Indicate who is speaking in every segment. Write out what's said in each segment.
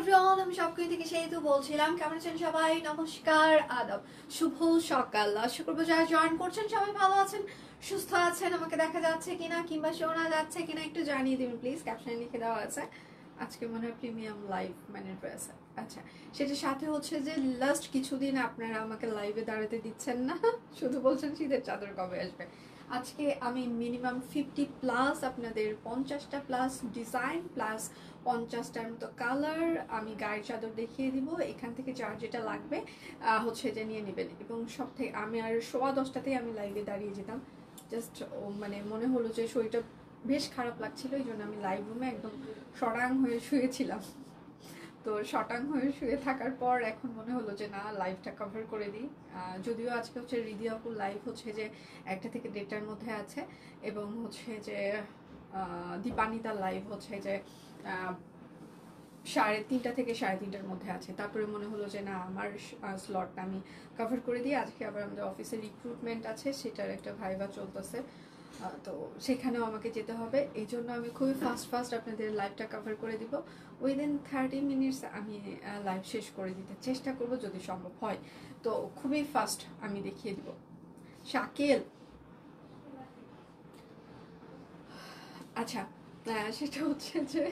Speaker 1: Everyone, আমি সবকিছু থেকে সেহেতু বলছিলাম। কেমন আছেন সবাই? নমস্কার, আদাব, শুভ সকাল। আশা করবো যারা জয়েন করছেন সবাই ভালো আছেন, সুস্থ আছেন। আমাকে দেখা যাচ্ছে কিনা কিংবা শোনা যাচ্ছে কিনা একটু জানিয়ে দিবেন প্লিজ। ক্যাপশনে লিখে দেওয়া আছে আজকে মনে হয় প্রিমিয়াম লাইভ মানে রয়েছে। আচ্ছা, সেটার সাথে হচ্ছে যে লাস্ট কিছুদিন আপনারা আমাকে লাইভে দাঁড়াতে দিচ্ছেন না, শুধু বলছেন শীতের চাদর কবে আসবে। আজকে আমি মিনিমাম 50+ আপনাদের 50টা প্লাস ডিজাইন প্লাস 50টার মতো কালার আমি গায়ের চাদর দেখিয়ে দিব। এখান থেকে যার যেটা লাগবে হচ্ছে যে নিয়ে নেবেন। এবং সব থেকে আমি আর 10:15টাতেই আমি লাইভে দাঁড়িয়ে যেতাম। জাস্ট মানে মনে হলো যে শরীরটা বেশ খারাপ লাগছিল, এই জন্য আমি লাইভ রুমে একদম সরাং হয়ে শুয়েছিলাম। তো শটাং হয়ে শুয়ে থাকার পর এখন মনে হলো যে না, লাইভটা কভার করে দিই। যদিও আজকে হচ্ছে রিদিয়াপুর লাইভ হচ্ছে যে 1টা থেকে 1:30টার মধ্যে আছে, এবং হচ্ছে যে দীপানিতার লাইভ হচ্ছে যে 3:30 থেকে 3:30টার মধ্যে আছে। তারপরে মনে হলো যে না, আমার স্লটটা আমি কভার করে দিই। আজকে আবার আমাদের অফিসে রিক্রুটমেন্ট আছে, সেটার একটা ভাইবা চলতেছে, তো সেখানেও আমাকে যেতে হবে। এই জন্য আমি খুবই ফাস্ট আপনাদের লাইভটা কভার করে দিব। উইদিন 30 মিনিটস আমি লাইভ শেষ করে দিতে চেষ্টা করব যদি সম্ভব হয়। তো খুবই ফাস্ট আমি দেখিয়ে দিব। শাকিল, আচ্ছা, সেটা হচ্ছে যে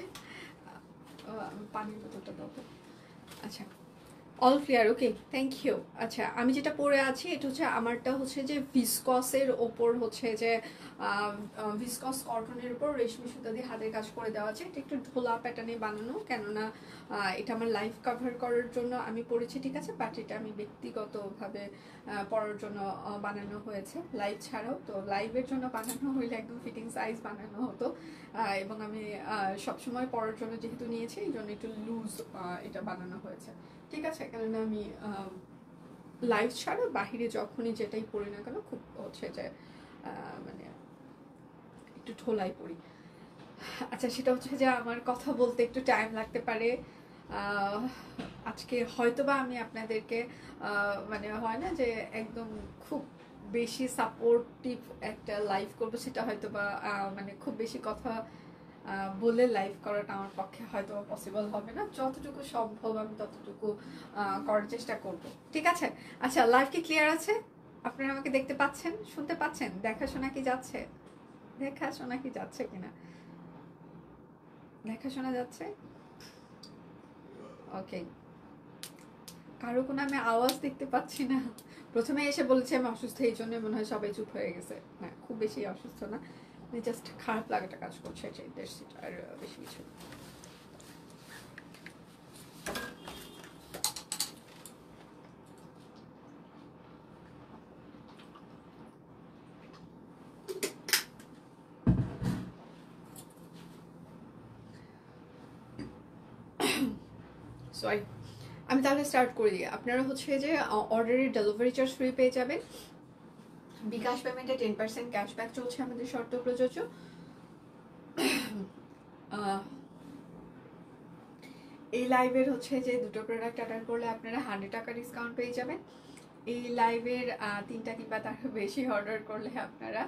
Speaker 1: পানির বোতলটা দাও। আচ্ছা, all clear, okay, thank you. আচ্ছা, আমি যেটা পরে আছি এটা হচ্ছে আমারটা হচ্ছে যে ভিসকসের ওপর হচ্ছে যে ভিসকস কটনের উপর রেশমি সুতা দিয়ে হাতের কাজ করে দেওয়া আছে। এটা একটু ঢোলা প্যাটার্নে বানানো, কেননা এটা আমার লাইভ কভার করার জন্য আমি পরেছি, ঠিক আছে, বাট এটা আমি ব্যক্তিগতভাবে পরার জন্য বানানো হয়েছে, লাইভ ছাড়াও। তো লাইভের জন্য বানানো হইলে একদম ফিটিং সাইজ বানানো হতো, এবং আমি সবসময় পরার জন্য যেহেতু নিয়েছি এই জন্য একটু লুজ এটা বানানো হয়েছে, ঠিক আছে। কেননা আমি লাইভ ছাড়া বাহিরে যখনই যেটাই পড়ি না কেন খুব হচ্ছে যে মানে একটু ঠোলাই পড়ি। আচ্ছা, সেটা হচ্ছে যে আমার কথা বলতে একটু টাইম লাগতে পারে। আজকে হয়তোবা আমি আপনাদেরকে মানে হয় না যে একদম খুব বেশি সাপোর্টিভ একটা লাইভ করবো, সেটা হয়তোবা মানে খুব বেশি কথা বলে লাইভ করাটা আমার পক্ষে হয়তো পসিবল হবে না। যতটুকু সম্ভব আমি ততটুকু করার চেষ্টা করব, ঠিক আছে। আচ্ছা, লাইভ কি ক্লিয়ার আছে? আপনারা আমাকে দেখতে পাচ্ছেন, শুনতে পাচ্ছেন? দেখাশোনা কি যাচ্ছে? দেখাশোনা কি যাচ্ছে কিনা? দেখাশোনা যাচ্ছে, ওকে। কারো কোনো আমি আওয়াজ দেখতে পাচ্ছি না। প্রথমে এসে বলেছি আমি অসুস্থ, এই জন্য মনে হয় সবাই চুপ হয়ে গেছে। না, খুব বেশি অসুস্থ না, জাস্ট খারাপ লাগাটা কাজ করছে, আর বেশি কিছু। সরি, আমি তাহলে স্টার্ট করে দিই। আপনারা হচ্ছে যে অর্ডারের ডেলিভারি চার্জ ফ্রি পেয়ে যাবেন। বিকাশ পেমেন্টে 10% ক্যাশব্যাক চলছে আমাদের, শর্ত প্রযোজ্য। এই লাইভের হচ্ছে যে দুটো প্রোডাক্ট অর্ডার করলে আপনারা 100 টাকা ডিসকাউন্ট পেয়ে যাবেন। এই লাইভের 3টা কিংবা তার বেশি অর্ডার করলে আপনারা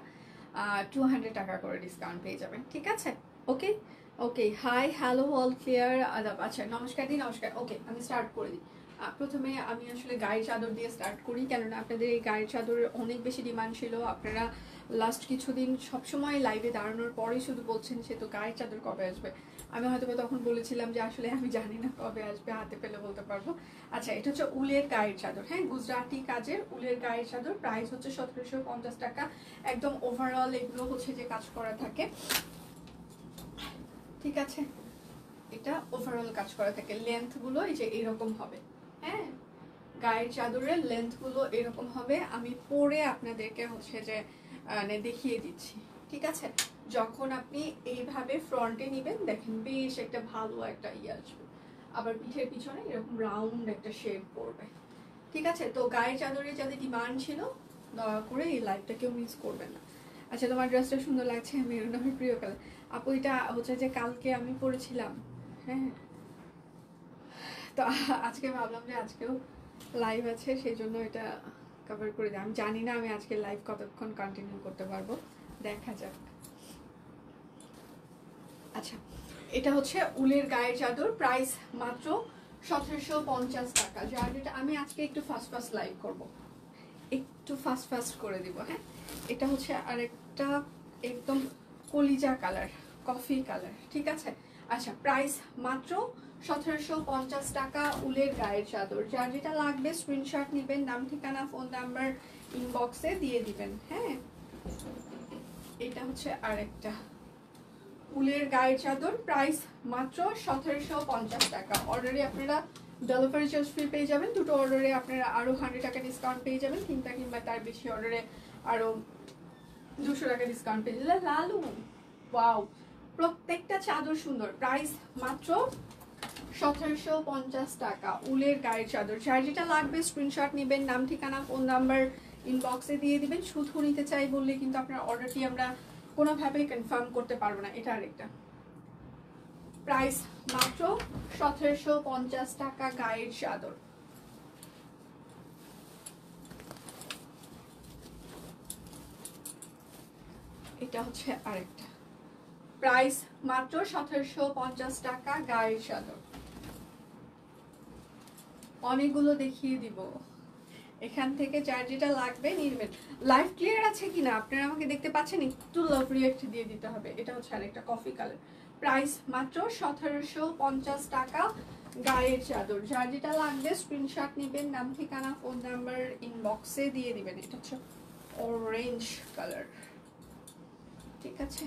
Speaker 1: 200 টাকা করে ডিসকাউন্ট পেয়ে যাবেন, ঠিক আছে। ওকে ওকে, হাই, হ্যালো, অল ক্লিয়ার, আদাব। আচ্ছা, নমস্কার দিই, নমস্কার। ওকে, আমি স্টার্ট করে দিই। প্রথমে আমি আসলে গায়ের চাদর দিয়ে স্টার্ট করি, কেননা আপনাদের এই গায়ের চাদরের অনেক বেশি ডিমান্ড ছিল। আপনারা লাস্ট কিছুদিন সবসময় লাইভে দাঁড়ানোর পরেই শুধু বলছেন সে তো গায়ের চাদর কবে আসবে। আমি হয়তো তখন বলেছিলাম যে আসলে আমি জানি না কবে আসবে, হাতে পেলে বলতে পারবো। আচ্ছা, এটা হচ্ছে উলের গায়ের চাদর, হ্যাঁ, গুজরাটি কাজের উলের গায়ের চাদর। প্রাইস হচ্ছে 1750 টাকা। একদম ওভারঅল এগুলো হচ্ছে যে কাজ করা থাকে, ঠিক আছে। এটা ওভারঅল কাজ করা থাকে। লেন্থ গুলো এই যে এরকম হবে, হ্যাঁ, গায়ের চাদরের লেন্থ গুলো এরকম হবে। আমি পরে আপনাদেরকে হচ্ছে যে দেখিয়ে দিচ্ছি, ঠিক আছে। যখন আপনি এইভাবে ফ্রন্টে নিবেন, দেখেন বেশ একটা ভালো একটা আসবে। আবার পিঠের পিছনে এরকম রাউন্ড একটা শেপ পড়বে, ঠিক আছে। তো গায়ের চাদরে যাদের ডিমান্ড ছিল, দয়া করে এই লাইভটা কেউ মিস করবেন না। আচ্ছা, তোমার ড্রেসটা সুন্দর লাগছে, মেরুন আমার প্রিয় কালার। আপু, এটা হচ্ছে যে কালকে আমি পরেছিলাম, হ্যাঁ। তো আজকে ভাবলাম যে আজকেও লাইভ আছে, সেই জন্য এটা কভার করে দিই। আমি জানি না আমি আজকে লাইভ কতক্ষণ কন্টিনিউ করতে পারবো, দেখা যাক। আচ্ছা, এটা হচ্ছে উলের গায়ের চাদর, প্রাইস মাত্র 1750 টাকা। যার যেটা আমি আজকে একটু ফাস্ট লাইভ করব, একটু ফাস্ট করে দিব। হ্যাঁ, এটা হচ্ছে আরেকটা একদম কলিজা কালার, কফি কালার, ঠিক আছে। আচ্ছা, প্রাইস মাত্র 1750 টাকা, উলের গায়ের চাদর। যার যেটা লাগবে স্ক্রিনশট নেবেন, নাম ঠিকানা ফোন নাম্বার ইনবক্সে দিয়ে দিবেন। হ্যাঁ, এটা হচ্ছে আরেকটা উলের গায়ের চাদর, প্রাইস মাত্র 1750 টাকা। অর্ডারে আপনারা ডেলিভারি চার্জ ফ্রি পেয়ে যাবেন, দুটো অর্ডারে আপনারা আরো 100 টাকা ডিসকাউন্ট পেয়ে যাবেন, তিনটা কিংবা তার বেশি অর্ডারে আরো 200 টাকা ডিসকাউন্ট পেয়ে যাবেন। লালু ওয়াও, প্রত্যেকটা চাদর সুন্দর। প্রাইস মাত্র 1750 টাকা, উলের গায়ের চাদর। যার যেটা লাগবে স্ক্রিনশট নেবেন, নাম ঠিকানা ফোন নাম্বার ইনবক্সে দিয়ে দিবেন। শুধু নিতে চাই বললে কিন্তু আপনার অর্ডারটি আমরা কোনোভাবেই কনফার্ম করতে পারবো না। এটা আরেকটা, প্রাইস মাত্র 1750 টাকা, গায়ের চাদর। এটা হচ্ছে আরেকটা, প্রাইস মাত্র 1750 টাকা, গায়ের চাদর। অনেকগুলো দেখিয়ে দিব, এখান থেকে যার যেটা লাগবে নিবেন। লাইভ ক্লিয়ার আছে কিনা আপনারা আমাকে দেখতে পাচ্ছেন? একটু লাভ রিয়েক্ট দিয়ে দিতে হবে। এটা হচ্ছে আরেকটা কফি কালার, প্রাইস মাত্র 1750 টাকা, গায়ের চাদর। যার যেটা লাগবে স্ক্রিনশট নেবেন, নাম ঠিকানা ফোন নাম্বার ইনবক্সে দিয়ে দিবেন। এটা হচ্ছে অরেঞ্জ কালার, ঠিক আছে,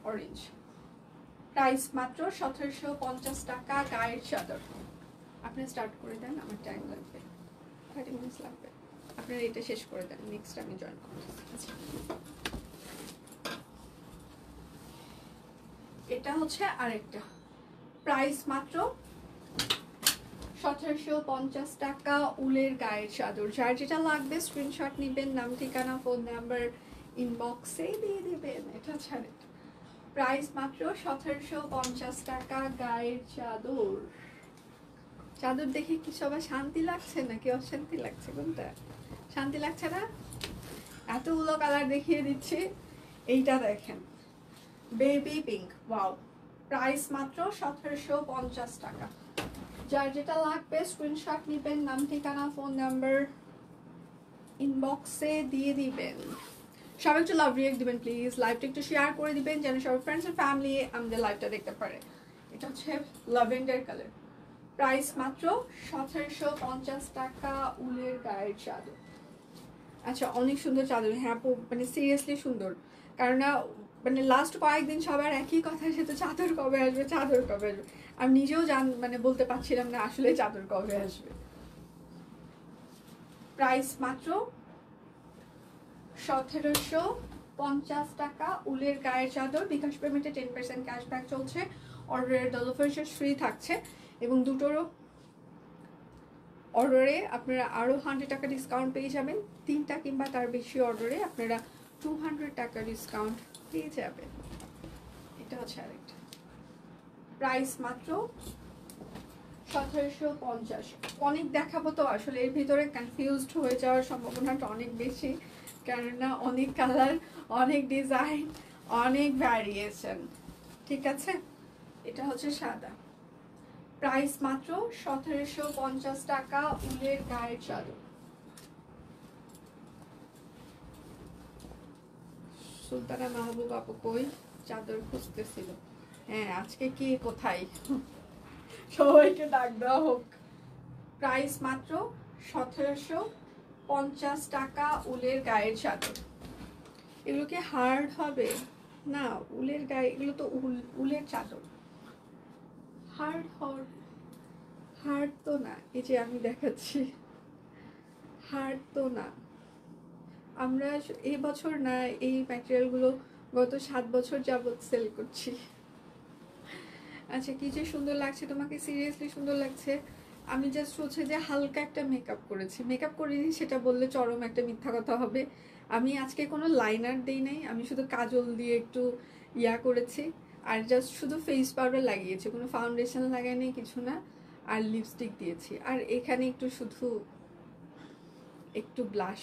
Speaker 1: অরেঞ্জ। প্রাইস মাত্র 1750 টাকা, গায়ের চাদর। আপনি স্টার্ট করে দেন, আমার টাইম লাগবে, 30 মিনিটস লাগবে। আপনারা এটা শেষ করে দেন, নেক্সট আমি জয়েন করব। এটা হচ্ছে আরেকটা, প্রাইস মাত্র 1750 টাকা, উলের গায়ের চাদর। যার যেটা লাগবে স্ক্রিনশট নেবেন, নাম ঠিকানা ফোন নাম্বার ইনবক্সে দিয়ে দিবেন। এটা হচ্ছে আরেকটা, প্রাইস মাত্র 1750 টাকা, গায়ের চাদর। চাদর দেখে কি সবাই শান্তি লাগছে নাকি অশান্তি লাগছে? কোনটা শান্তি লাগছে না? এতগুলো কালার দেখিয়ে দিচ্ছি, এইটা দেখেন, বেবি পিঙ্ক, ওয়াও। প্রাইস মাত্র 1750 টাকা। যার যেটা লাগবে স্ক্রিনশট নেবেন, নাম ঠিকানা ফোন নাম্বার ইনবক্সে দিয়ে দিবেন। সবাই একটু লাভ রিয়েক্ট দিবেন প্লিজ, লাইভটা একটু শেয়ার করে দিবেন যেন সবাই ফ্রেন্ডস এন্ড ফ্যামিলি আমাদের লাইভটা দেখতে পারে। এটা হচ্ছে ল্যাভেন্ডার কালার, প্রাইস মাত্র 1750 টাকা, উলের গায়ের চাদর। আচ্ছা, অনেক সুন্দর চাদর। হ্যাঁ আপু, মানে সিরিয়াসলি সুন্দর, কারণ মানে লাস্ট কয়েকদিন সবার একই কথা, সে তো চাদর কবে আসবে, চাদর কবে আসবে। আমি নিজেও মানে বলতে পারছিলাম না আসলে চাদর কবে আসবে। প্রাইস মাত্র 1750 টাকা, উলের গায়ের চাদর। বিকাশ পেমেন্টে 10% ক্যাশব্যাক চলছে, অর্ডারের ডেলিভারি চার্জ ফ্রি থাকছে, এবং দুটোরও অর্ডারে আপনারা আরও 100 টাকা ডিসকাউন্ট পেয়ে যাবেন, তিনটা কিংবা তার বেশি অর্ডারে আপনারা 200 টাকা ডিসকাউন্ট পেয়ে যাবেন। এটা হচ্ছে আরেকটা, প্রাইস মাত্র 1750। অনেক দেখাবো তো আসলে এর ভিতরে কনফিউজড হয়ে যাওয়ার সম্ভাবনাটা অনেক বেশি, কেননা অনেক কালার, অনেক ডিজাইন, অনেক ভ্যারিয়েশন, ঠিক আছে। এটা হচ্ছে সাদা, প্রাইস মাত্র 1750 টাকা, উলের গায়ের চাদর। সুলতানা মাহবুব আপু কই? চাদর খুঁজতেছিল। হ্যাঁ, আজকে কি কোথায়, সবাইকে ডাক দেওয়া হোক। প্রাইস মাত্র 1750 টাকা, উলের গায়ের চাদর। এগুলো কি হার্ড হবে? না, উলের গায়ে, এগুলো তো উলের চাদর, হার্ড তো না। এই যে আমি দেখাচ্ছি, হার্ড তো না। আমরা এই বছর না, এই ম্যাটেরিয়ালগুলো গত 7 বছর যাবত সেল করছি। আচ্ছা, কি যে সুন্দর লাগছে তোমাকে, সিরিয়াসলি সুন্দর লাগছে। আমি জাস্ট হচ্ছে যে হালকা একটা মেকআপ করেছি, মেকআপ করিনি সেটা বললে চরম একটা মিথ্যা কথা হবে। আমি আজকে কোনো লাইনার দেই নাই, আমি শুধু কাজল দিয়ে একটু ইয়া করেছি, আর জাস্ট শুধু ফেস পাউডার লাগিয়েছি, কোনো ফাউন্ডেশন লাগাইনি, কিছু না। আর লিপস্টিক দিয়েছি, আর এখানে একটু শুধু একটু ব্লাশ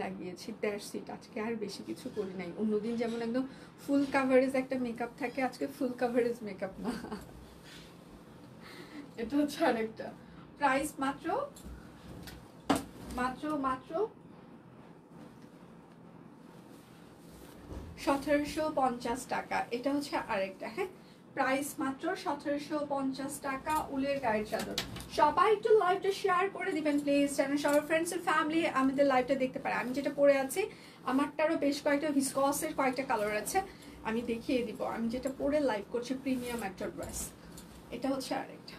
Speaker 1: লাগিয়েছি, দ্যাটস ইট। আজকে আর বেশি কিছু করি নাই। অন্যদিন যেমন একদম ফুল কাভারেজ একটা মেকআপ থাকে, আজকে ফুল কাভারেজ মেকআপ না। এটা হচ্ছে আরেকটা প্রাইস মাত্র মাত্র মাত্র 1750 টাকা। এটা হচ্ছে আরেকটা, হ্যাঁ প্রাইস মাত্র 1750 টাকা, উলের গায়ের চাদর। সবাই একটু লাইভটা শেয়ার করে দিবেন প্লিজ, যেন সবার ফ্রেন্ডস এন্ড ফ্যামিলি আমাদের লাইভটা দেখতে পারে। আমি যেটা পরে আছি আমারটারও বেশ কয়েকটা ভিসকসের কয়েকটা কালার আছে, আমি দেখিয়ে দিব। আমি যেটা পরে লাইভ করছি প্রিমিয়াম একটা ড্রেস। এটা হচ্ছে আরেকটা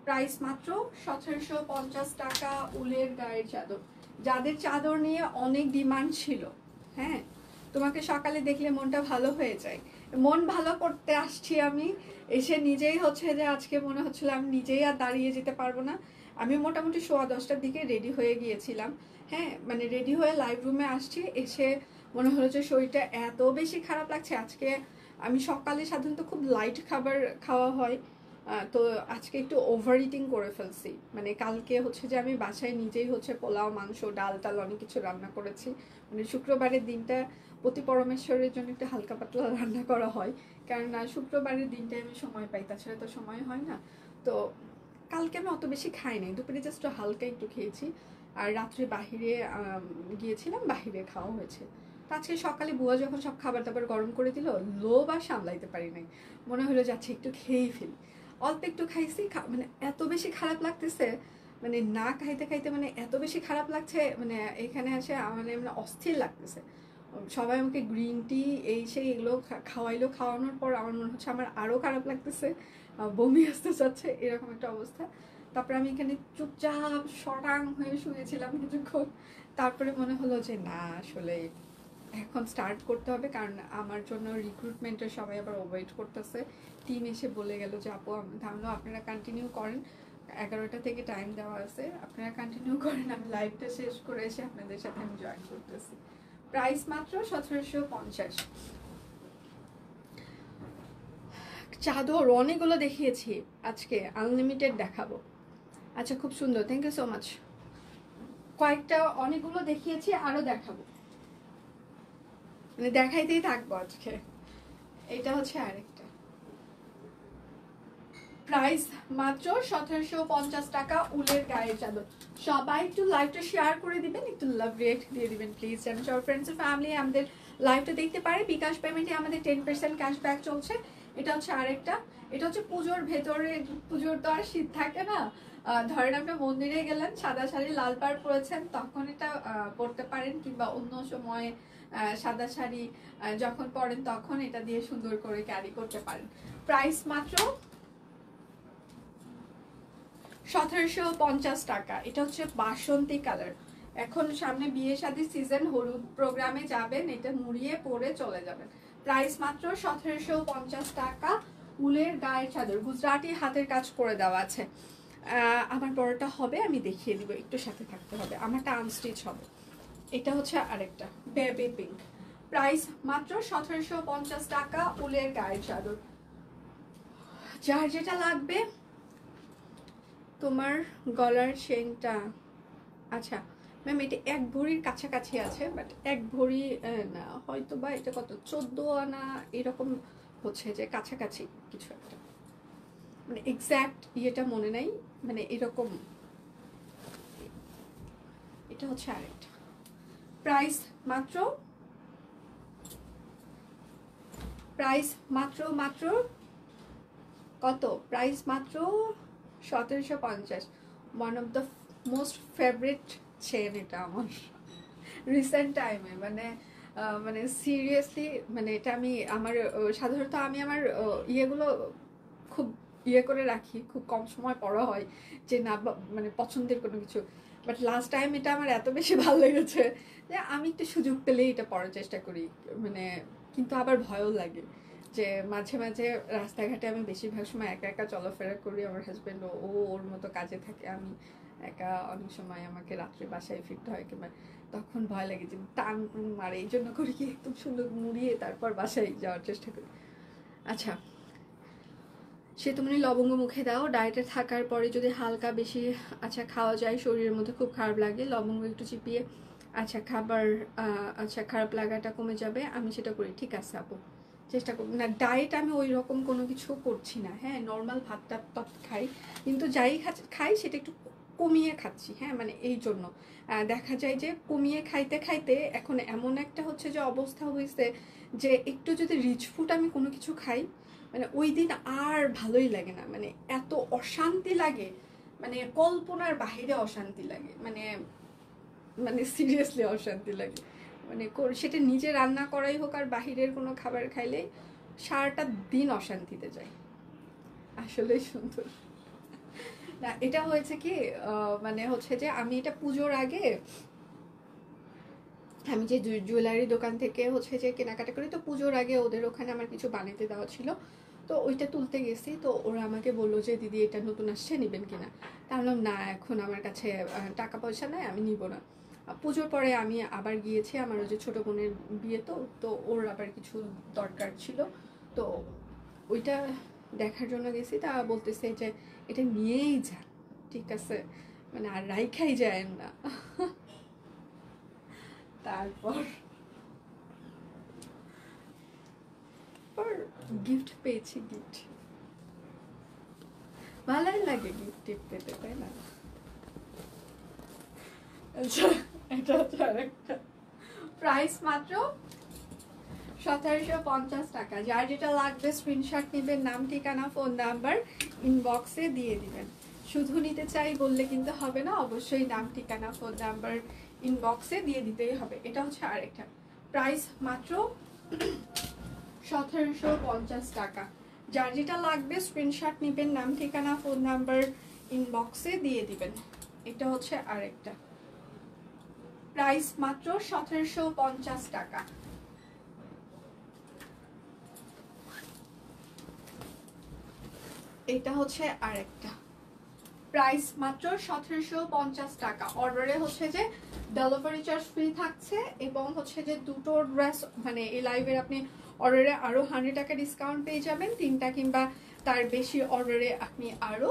Speaker 1: প্রাইস মাত্র 1750 টাকা, উলের গায়ের চাদর। যাদের চাদর নিয়ে অনেক ডিমান্ড ছিল, হ্যাঁ তোমাকে সকালে দেখলে মনটা ভালো হয়ে যায়, মন ভালো করতে আসছি আমি। এসে নিজেই হচ্ছে যে আজকে মনে হচ্ছিল আমি নিজেই আর দাঁড়িয়ে যেতে পারবো না। আমি মোটামুটি 10:15টার দিকে রেডি হয়ে গিয়েছিলাম, হ্যাঁ মানে রেডি হয়ে লাইভ রুমে আসছি, এসে মনে হলো যে শরীরটা এত বেশি খারাপ লাগছে। আজকে আমি সকালে সাধারণত খুব লাইট খাবার খাওয়া হয়, তো আজকে একটু ওভার ইটিং করে ফেলছি। মানে কালকে হচ্ছে যে আমি বাসায় নিজেই হচ্ছে পোলাও, মাংস, ডাল টাল অনেক কিছু রান্না করেছি। মানে শুক্রবারের দিনটা প্রতি পরমেশ্বরের জন্য একটু হালকা পাতলা রান্না করা হয়, কেননা শুক্রবারের দিনটায় আমি সময় পাই, তাছাড়া তো সময় হয় না। তো কালকে আমি অত বেশি খাইনি, দুপুরে জাস্ট হালকা একটু খেয়েছি, আর রাত্রে বাহিরে গিয়েছিলাম, বাহিরে খাওয়া হয়েছে। তো আজকে সকালে বুয়া যখন সব খাবার দাবার গরম করে দিল, লোভ আর সামলাইতে পারি নাই, মনে হলো যাচ্ছে একটু খেয়েই ফেলি। অল্প একটু খাইছি, মানে এত বেশি খারাপ লাগতেছে, মানে না খাইতে খাইতে মানে এত বেশি খারাপ লাগছে, মানে এখানে এসে মানে অস্থির লাগতেছে। সবাই আমাকে গ্রিন টি এই সেই এগুলো খাওয়াইলো, খাওয়ানোর পর আমার মনে হচ্ছে আমার আরও খারাপ লাগতেছে, বমি আসতে চাচ্ছে, এরকম একটা অবস্থা। তারপরে আমি এখানে চুপচাপ শটাং হয়ে শুয়েছিলাম কিছুক্ষণ, তারপরে মনে হলো যে না আসলে এখন স্টার্ট করতে হবে, কারণ আমার জন্য রিক্রুটমেন্টের সবাই আবার ওয়েট করতেছে। টিম এসে বলে গেল যে আপু তাহলে আপনারা কন্টিনিউ করেন, 11টা থেকে টাইম দেওয়া আছে, আপনারা কন্টিনিউ করেন, আমি লাইভটা শেষ করে এসে আপনাদের সাথে আমি জয়েন করতেছি। প্রাইস মাত্র 1750। চাদর অনেকগুলো দেখিয়েছি, আজকে আনলিমিটেড দেখাবো। আচ্ছা খুব সুন্দর, থ্যাংক ইউ সো মাচ। কয়েকটা অনেকগুলো দেখিয়েছি, আরো দেখাবো, মানে দেখাইতেই থাকবো আজকে। এটা হচ্ছে আরেকটা প্রাইস মাত্র 1750 টাকা, উলের গায়ের চাদর। সবাই একটু লাইভটা শেয়ার করে দিবেন, একটু লাভ রিয়েক্ট দিয়ে দিবেন প্লিজ, যেন সব ফ্রেন্ডস এন্ড ফ্যামিলি আমাদের লাইভটা দেখতে পারে। বিকাশ পেমেন্টে আমাদের 10% ক্যাশব্যাক চলছে। এটা হচ্ছে আরেকটা, এটা হচ্ছে পুজোর ভেতরে, পুজোর তো আর শীত থাকে না, ধরেন আপনি মন্দিরে গেলেন, সাদা শাড়ি লাল পাড় পরেছেন, তখন এটা পরতে পারেন, কিংবা অন্য সময় সাদা শাড়ি যখন পরেন তখন এটা দিয়ে সুন্দর করে ক্যারি করতে পারেন। প্রাইস মাত্র 1750 টাকা। এটা হচ্ছে বাসন্তী কালার, এখন সামনে বিয়ে শাদী সিজন, হলুদ প্রোগ্রামে যাবেন, এটা মুড়িয়ে পরে চলে যাবেন। প্রাইস মাত্র 1750 টাকা, উলের গায়ের চাদর, গুজরাটি হাতের কাজ করে দেওয়া আছে। আমার বড়টা হবে, আমি দেখিয়ে দিব, একটু সাথে থাকতে হবে, আমারটা আনস্টিচ হবে। এটা হচ্ছে আরেকটা বেবি পিঙ্ক, প্রাইস মাত্র 1750 টাকা, উলের গায়ের চাদর। যার যেটা লাগবে। তোমার গলার চেইনটা, আচ্ছা ম্যাম এটা 1 ভরির কাছাকাছি আছে, বাট 1 ভরি না, হয়তো বা এটা কত 14 আনা এরকম হচ্ছে, যে কাছাকাছি কিছু একটা, মানে এক্স্যাক্ট ইয়েটা মনে নাই, মানে এরকম। এটা হচ্ছে আরেকটা প্রাইস মাত্র, প্রাইস মাত্র মাত্র কত, প্রাইস মাত্র 1750। One of the most favourite chain এটা আমার রিসেন্ট টাইমে, মানে মানে সিরিয়াসলি, মানে এটা আমি আমার সাধারণত আমি আমার ইয়েগুলো খুব ইয়ে করে রাখি, খুব কম সময় পড়া হয় যে না মানে পছন্দের কোনো কিছু, বাট লাস্ট টাইম এটা আমার এত বেশি ভালো লেগেছে যে আমি একটু সুযোগ পেলেই এটা পড়ার চেষ্টা করি, মানে কিন্তু আবার ভয়ও লাগে যে মাঝে মাঝে রাস্তাঘাটে আমি বেশিরভাগ সময় একা একা চলাফেরা করি, আমার হাজব্যান্ড ওর মতো কাজে থাকে, আমি একা অনেক সময় আমাকে রাত্রে বাসায় ফিরতে হয়, কিংবা তখন ভয় লাগে যে টান মারে, এই জন্য করি কি একদম সুন্দর মুড়িয়ে তারপর বাসায় যাওয়ার চেষ্টা করি। আচ্ছা সে তুমি লবঙ্গ মুখে দাও, ডায়েটে থাকার পরে যদি হালকা বেশি আচ্ছা খাওয়া যায়, শরীরের মধ্যে খুব খারাপ লাগে, লবঙ্গ একটু চিপিয়ে আচ্ছা খাবার, আচ্ছা খারাপ লাগাটা কমে যাবে, আমি সেটা করি। ঠিক আছে আপু, চেষ্টা করব না। ডায়েট আমি ওই রকম কোনো কিছু করছি না, হ্যাঁ, নর্মাল ভাত টাত খাই, কিন্তু যাই খাই সেটা একটু কমিয়ে খাচ্ছি, হ্যাঁ, মানে এই জন্য দেখা যায় যে কমিয়ে খাইতে খাইতে এখন এমন একটা হচ্ছে যে অবস্থা হয়েছে যে একটু যদি রিচ ফুড আমি কোনো কিছু খাই, মানে ওই দিন আর ভালোই লাগে না, মানে এত অশান্তি লাগে, মানে কল্পনার বাহিরে অশান্তি লাগে, মানে মানে সিরিয়াসলি অশান্তি লাগে, মানে সেটা নিজে রান্না করাই হোক আর বাহিরের কোনো খাবার খাইলে সারাটা দিন অশান্তিতে যায়। আসলেই সুন্দর না। এটা হয়েছে কি মানে হচ্ছে যে আমি এটা পুজোর আগে আমি যে জুয়েলারি দোকান থেকে হচ্ছে যে কেনাকাটা করি, তো পুজোর আগে ওদের ওখানে আমার কিছু বানাতে দেওয়া ছিল, তো ওইটা তুলতে গেছি, তো ওরা আমাকে বললো যে দিদি এটা নতুন আসছে, নেবেন কিনা। তা বললাম না, এখন আমার কাছে টাকা পয়সা নাই, আমি নিব না। পুজোর পরে আমি আবার গিয়েছি, আমার ওই যে ছোটো বোনের বিয়ে, তো তো ওর আবার কিছু দরকার ছিল, তো ওইটা দেখার জন্য গেছি। তা বলতেছে যে এটা নিয়েই যান, ঠিক আছে, মানে আর রাইখাই যায় না। তারপর গিফট পেয়েছি, গিফট ভালোই লাগে গিফট টিফট পেতে, তাই না? আচ্ছা, এটা হচ্ছে আরেকটা, প্রাইস মাত্র 1750 টাকা। যার যেটা লাগবে স্ক্রিনশট নেবেন, নাম ঠিকানা ফোন নাম্বার ইনবক্সে দিয়ে দিবেন। শুধু নিতে চাই বললে কিন্তু হবে না, অবশ্যই নাম ঠিকানা ফোন নাম্বার ইনবক্সে দিয়ে দিতেই হবে। এটা হচ্ছে আরেকটা, প্রাইস মাত্র 1750 টাকা। যার যেটা লাগবে স্ক্রিনশট নেবেন, নাম ঠিকানা ফোন নাম্বার ইনবক্সে দিয়ে দিবেন। এটা হচ্ছে আরেকটা, প্রাইস মাত্র 1750 টাকা। এটা হচ্ছে আরেকটা, প্রাইস মাত্র 1750 টাকা। অর্ডারে হচ্ছে যে ডেলিভারি চার্জ ফ্রি থাকছে, এবং হচ্ছে যে দুটো ড্রেস মানে এই লাইভের আপনি অর্ডারে আরও 100 টাকা ডিসকাউন্ট পেয়ে যাবেন, তিনটা কিংবা তার বেশি অর্ডারে আপনি আরও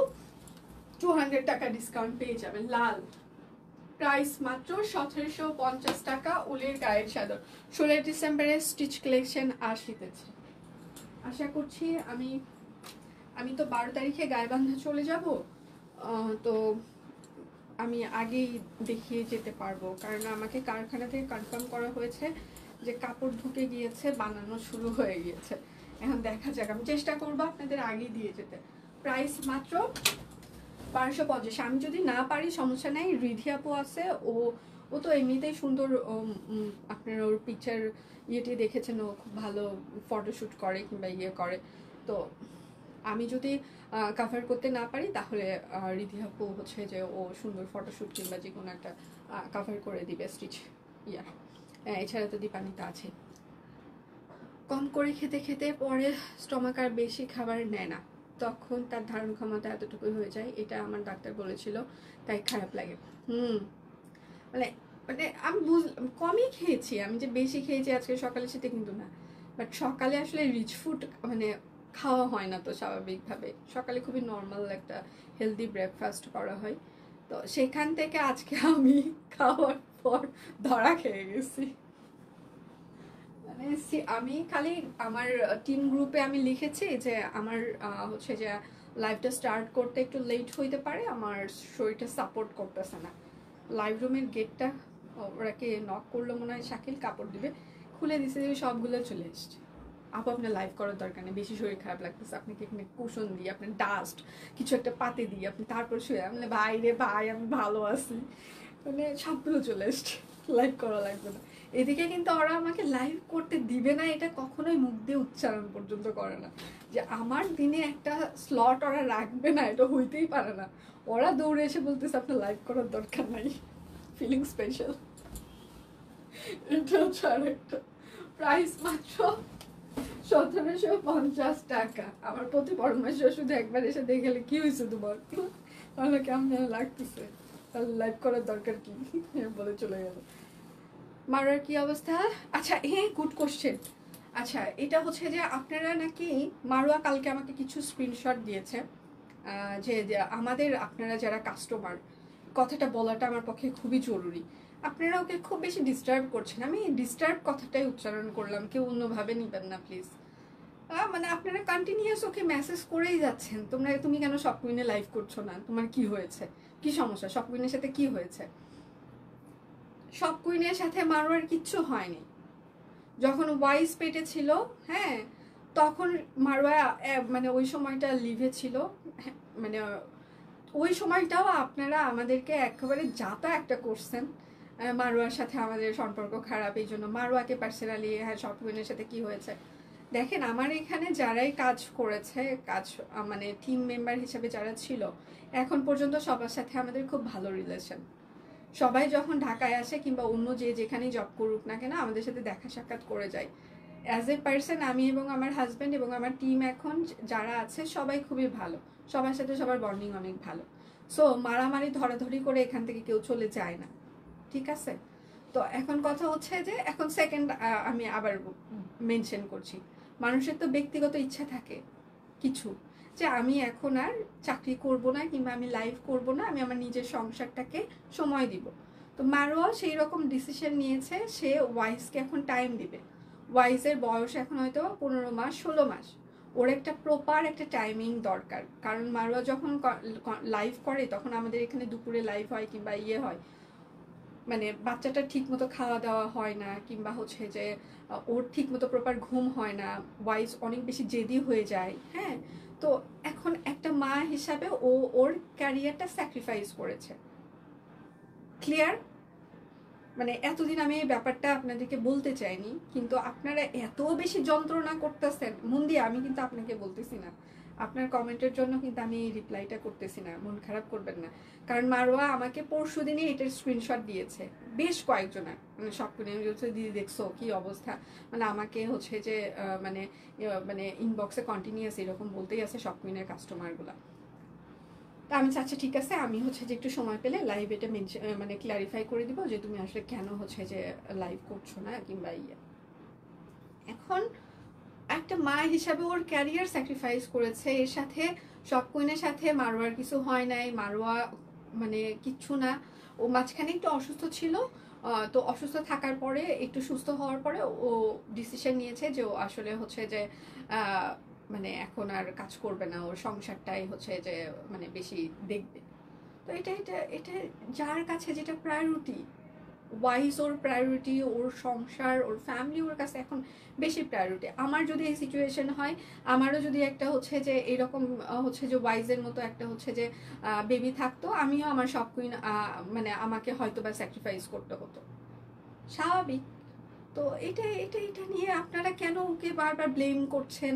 Speaker 1: 200 টাকা ডিসকাউন্ট পেয়ে যাবেন। লাল, প্রাইস মাত্র 1750 টাকা। উলের গায়ের চাদর, 16 ডিসেম্বরের স্টিচ কালেকশন আসিতেছে। আশা করছি আমি তো 12 তারিখে গাইবান্ধা চলে যাব, তো আমি আগেই দেখিয়ে যেতে পারবো, কারণ আমাকে কারখানা থেকে কনফার্ম করা হয়েছে যে কাপড় ঢুকে গিয়েছে, বানানো শুরু হয়ে গিয়েছে। এখন দেখা যাক, আমি চেষ্টা করবো আপনাদের আগেই দিয়ে যেতে। প্রাইস মাত্র 1250। আমি যদি না পারি সমস্যা নেই, রিধি আপু আছে, ও তো এমনিতেই সুন্দর, আপনার ওর পিকচার ইয়েটি দেখেছেন, ও খুব ভালো ফটোশ্যুট করে কিংবা ইয়ে করে, তো আমি যদি কভার করতে না পারি তাহলে রিধি আপু হচ্ছে যে ও সুন্দর ফটোশ্যুট কিংবা যে কোনো একটা কভার করে দিবে স্টিচ ইয়া। এছাড়া তো দীপানিতা আছে। কম করে খেতে খেতে পরে স্টমাক আর বেশি খাবার নেয় না, তখন তার ধারণ ক্ষমতা এতটুকুই হয়ে যায়, এটা আমার ডাক্তার বলেছিল, তাই খারাপ লাগে। মানে মানে আমি কমই খেয়েছি, আমি যে বেশি খেয়েছি আজকে সকালে সেটা কিন্তু না, বাট সকালে আসলে রিচ ফুড মানে খাওয়া হয় না তো স্বাভাবিকভাবে, সকালে খুবই নর্মাল একটা হেলদি ব্রেকফাস্ট করা হয়, তো সেখান থেকে আজকে আমি খাওয়ার পর ধরা খেয়ে গেছি। মানে আমি খালি আমার টিম গ্রুপে আমি লিখেছি যে আমার হচ্ছে যে লাইভটা স্টার্ট করতে একটু লেট হইতে পারে, আমার শরীরটা সাপোর্ট করতেছে না। লাইভ রুমের গেটটা ওরাকে নক করলো মনে হয়, শাকিল কাপড় দিবে, খুলে দিছে, সবগুলো চলে এসছে। আপু আপনার লাইভ করার দরকার নেই, বেশি শরীর খারাপ লাগতেছে, আপনাকে এখানে কুশন দিই, আপনার ডাস্ট কিছু একটা পাতে দিই, আপনি তারপর শুয়ে, আমি ভাই রে ভাই আমি ভালো আছি, মানে সবগুলো চলে এসছে, লাইভ করা লাগবে না। এদিকে কিন্তু ওরা আমাকে লাইভ করতে দিবে না, এটা কখনোই মুখ দিয়ে উচ্চারণ পর্যন্ত করে না, যে আমার দিনে একটা স্লট ওরা রাখবে না, এটা হইতেই পারে না। ওরা দৌড়ে এসে বলতেছে আপনার লাইভ করার দরকার নাই, ফিলিং স্পেশাল। এটা হচ্ছে আরেকটা, প্রাইস মাত্র 1750 টাকা। আমার প্রতি পরামর্শ শুধু একবার এসে দেখলে কি হয়েছে তোমার, তাহলে কেমন লাগতেছে, তাহলে লাইভ করার দরকার কি, বলে চলে গেল। মারার কি অবস্থা? আচ্ছা হ্যাঁ, গুড কোশ্চেন। আচ্ছা এটা হচ্ছে যে আপনারা নাকি, মারুয়া কালকে আমাকে কিছু স্ক্রিনশট দিয়েছে, যে আমাদের আপনারা যারা কাস্টমার, কথাটা বলাটা আমার পক্ষে খুবই জরুরি, আপনারা ওকে খুব বেশি ডিস্টার্ব করছেন। আমি ডিস্টার্ব কথাটাই উচ্চারণ করলাম, কেউ অন্যভাবে নিবেন না প্লিজ। মানে আপনারা কন্টিনিউয়াস ওকে মেসেজ করেই যাচ্ছেন, তুমি কেন শপ কুইনে লাইভ করছো না, তোমার কি হয়েছে, কি সমস্যা, শপ কুইনের সাথে কি হয়েছে? শপ কুইনের সাথে মারোয়ার কিচ্ছু হয়নি। যখন ওয়াইস পেটে ছিল, হ্যাঁ, তখন মারোয়া মানে ওই সময়টা লিভে ছিল, মানে ওই সময়টাও আপনারা আমাদেরকে একেবারে যাতা একটা করছেন। মারোয়ার সাথে আমাদের সম্পর্ক খারাপ, এই জন্য মারোয়াকে পার্সোনালি, হ্যাঁ শপ কুইনের সাথে কি হয়েছে। দেখেন আমার এখানে যারাই কাজ করেছে, কাজ মানে টিম মেম্বার হিসেবে যারা ছিল, এখন পর্যন্ত সবার সাথে আমাদের খুব ভালো রিলেশন। সবাই যখন ঢাকায় আসে কিংবা অন্য যেখানেই জব করুক না কেন, আমাদের সাথে দেখা সাক্ষাৎ করে যায়। অ্যাজ এ পার্সন আমি এবং আমার হাজব্যান্ড এবং আমার টিম এখন যারা আছে সবাই খুবই ভালো, সবার সাথে সবার বন্ডিং অনেক ভালো। সো মারামারি ধরাধরি করে এখান থেকে কেউ চলে যায় না, ঠিক আছে? তো এখন কথা হচ্ছে যে এখন সেকেন্ড আমি আবার মেনশন করছি, মানুষের তো ব্যক্তিগত ইচ্ছা থাকে কিছু, যে আমি এখন আর চাকরি করব না কিংবা আমি লাইভ করব না, আমি আমার নিজের সংসারটাকে সময় দিব। তো মারোয়া সেই রকম ডিসিশন নিয়েছে, সে ওয়াইসকে এখন টাইম দিবে। ওয়াইসের বয়স এখন হয়তো 15 মাস 16 মাস, ওর একটা প্রপার একটা টাইমিং দরকার। কারণ মারোয়া যখন লাইভ করে তখন আমাদের এখানে দুপুরে লাইভ হয় কিংবা হয়, মানে বাচ্চাটা ঠিক মতো খাওয়া দাওয়া হয় না, কিংবা হচ্ছে যে ওর ঠিক মতো প্রপার ঘুম হয় না, ওয়াইস অনেক বেশি জেদি হয়ে যায়, হ্যাঁ। তো এখন একটা মা হিসাবে ও ওর ক্যারিয়ারটা স্যাক্রিফাইস করেছে। ক্লিয়ার? মানে এতদিন আমি এই ব্যাপারটা আপনাদেরকে বলতে চাইনি, কিন্তু আপনারা এত বেশি যন্ত্রণা করতেছেন মন দিয়ে, আমি কিন্তু আপনাকে বলতেছি না, আপনার কমেন্টের জন্য কিন্তু আমি এই রিপ্লাইটা করতেছি না, মন খারাপ করবেন না। কারণ মারোয়া আমাকে পরশু দিনই এটার স্ক্রিনশট দিয়েছে বেশ কয়েকজনের, মানে সব কিনে দিদি দেখছো কি অবস্থা, মানে আমাকে হচ্ছে যে মানে মানে ইনবক্সে কন্টিনিউয়াস এরকম বলতেই আছে সব কুইনের কাস্টমারগুলা। তা আমি চাচ্ছি ঠিক আছে, আমি হচ্ছে যে একটু সময় পেলে লাইভ এটা মানে ক্লারিফাই করে দিব যে তুমি আসলে কেন হচ্ছে যে লাইভ করছো না কিংবা এখন একটা মা হিসাবে ওর ক্যারিয়ার স্যাক্রিফাইস করেছে, এর সাথে সব কুইনের সাথে মারোয়ার কিছু হয় নাই, মারোয়া মানে কিচ্ছু না। ও মাঝখানে একটু অসুস্থ ছিল, তো অসুস্থ থাকার পরে একটু সুস্থ হওয়ার পরে ও ডিসিশন নিয়েছে যে ও আসলে হচ্ছে যে মানে এখন আর কাজ করবে না, ওর সংসারটাই হচ্ছে যে মানে বেশি দেখবে। তো এটা এটা এটা যার কাছে যেটা প্রায়োরিটি, ওয়াইজ ওর প্রায়োরিটি, ওর সংসার ওর ফ্যামিলি ওর কাছে এখন বেশি প্রায়োরিটি। আমার যদি এই সিচুয়েশন হয়, আমারও যদি একটা হচ্ছে যে এরকম হচ্ছে যে ওয়াইজের মতো একটা হচ্ছে যে বেবি থাকতো, আমিও আমার সব কুইন মানে আমাকে হয়তো বা স্যাক্রিফাইস করতে হতো, স্বাভাবিক। তো এটা এটা এটা নিয়ে আপনারা কেন ওকে বারবার ব্লেম করছেন?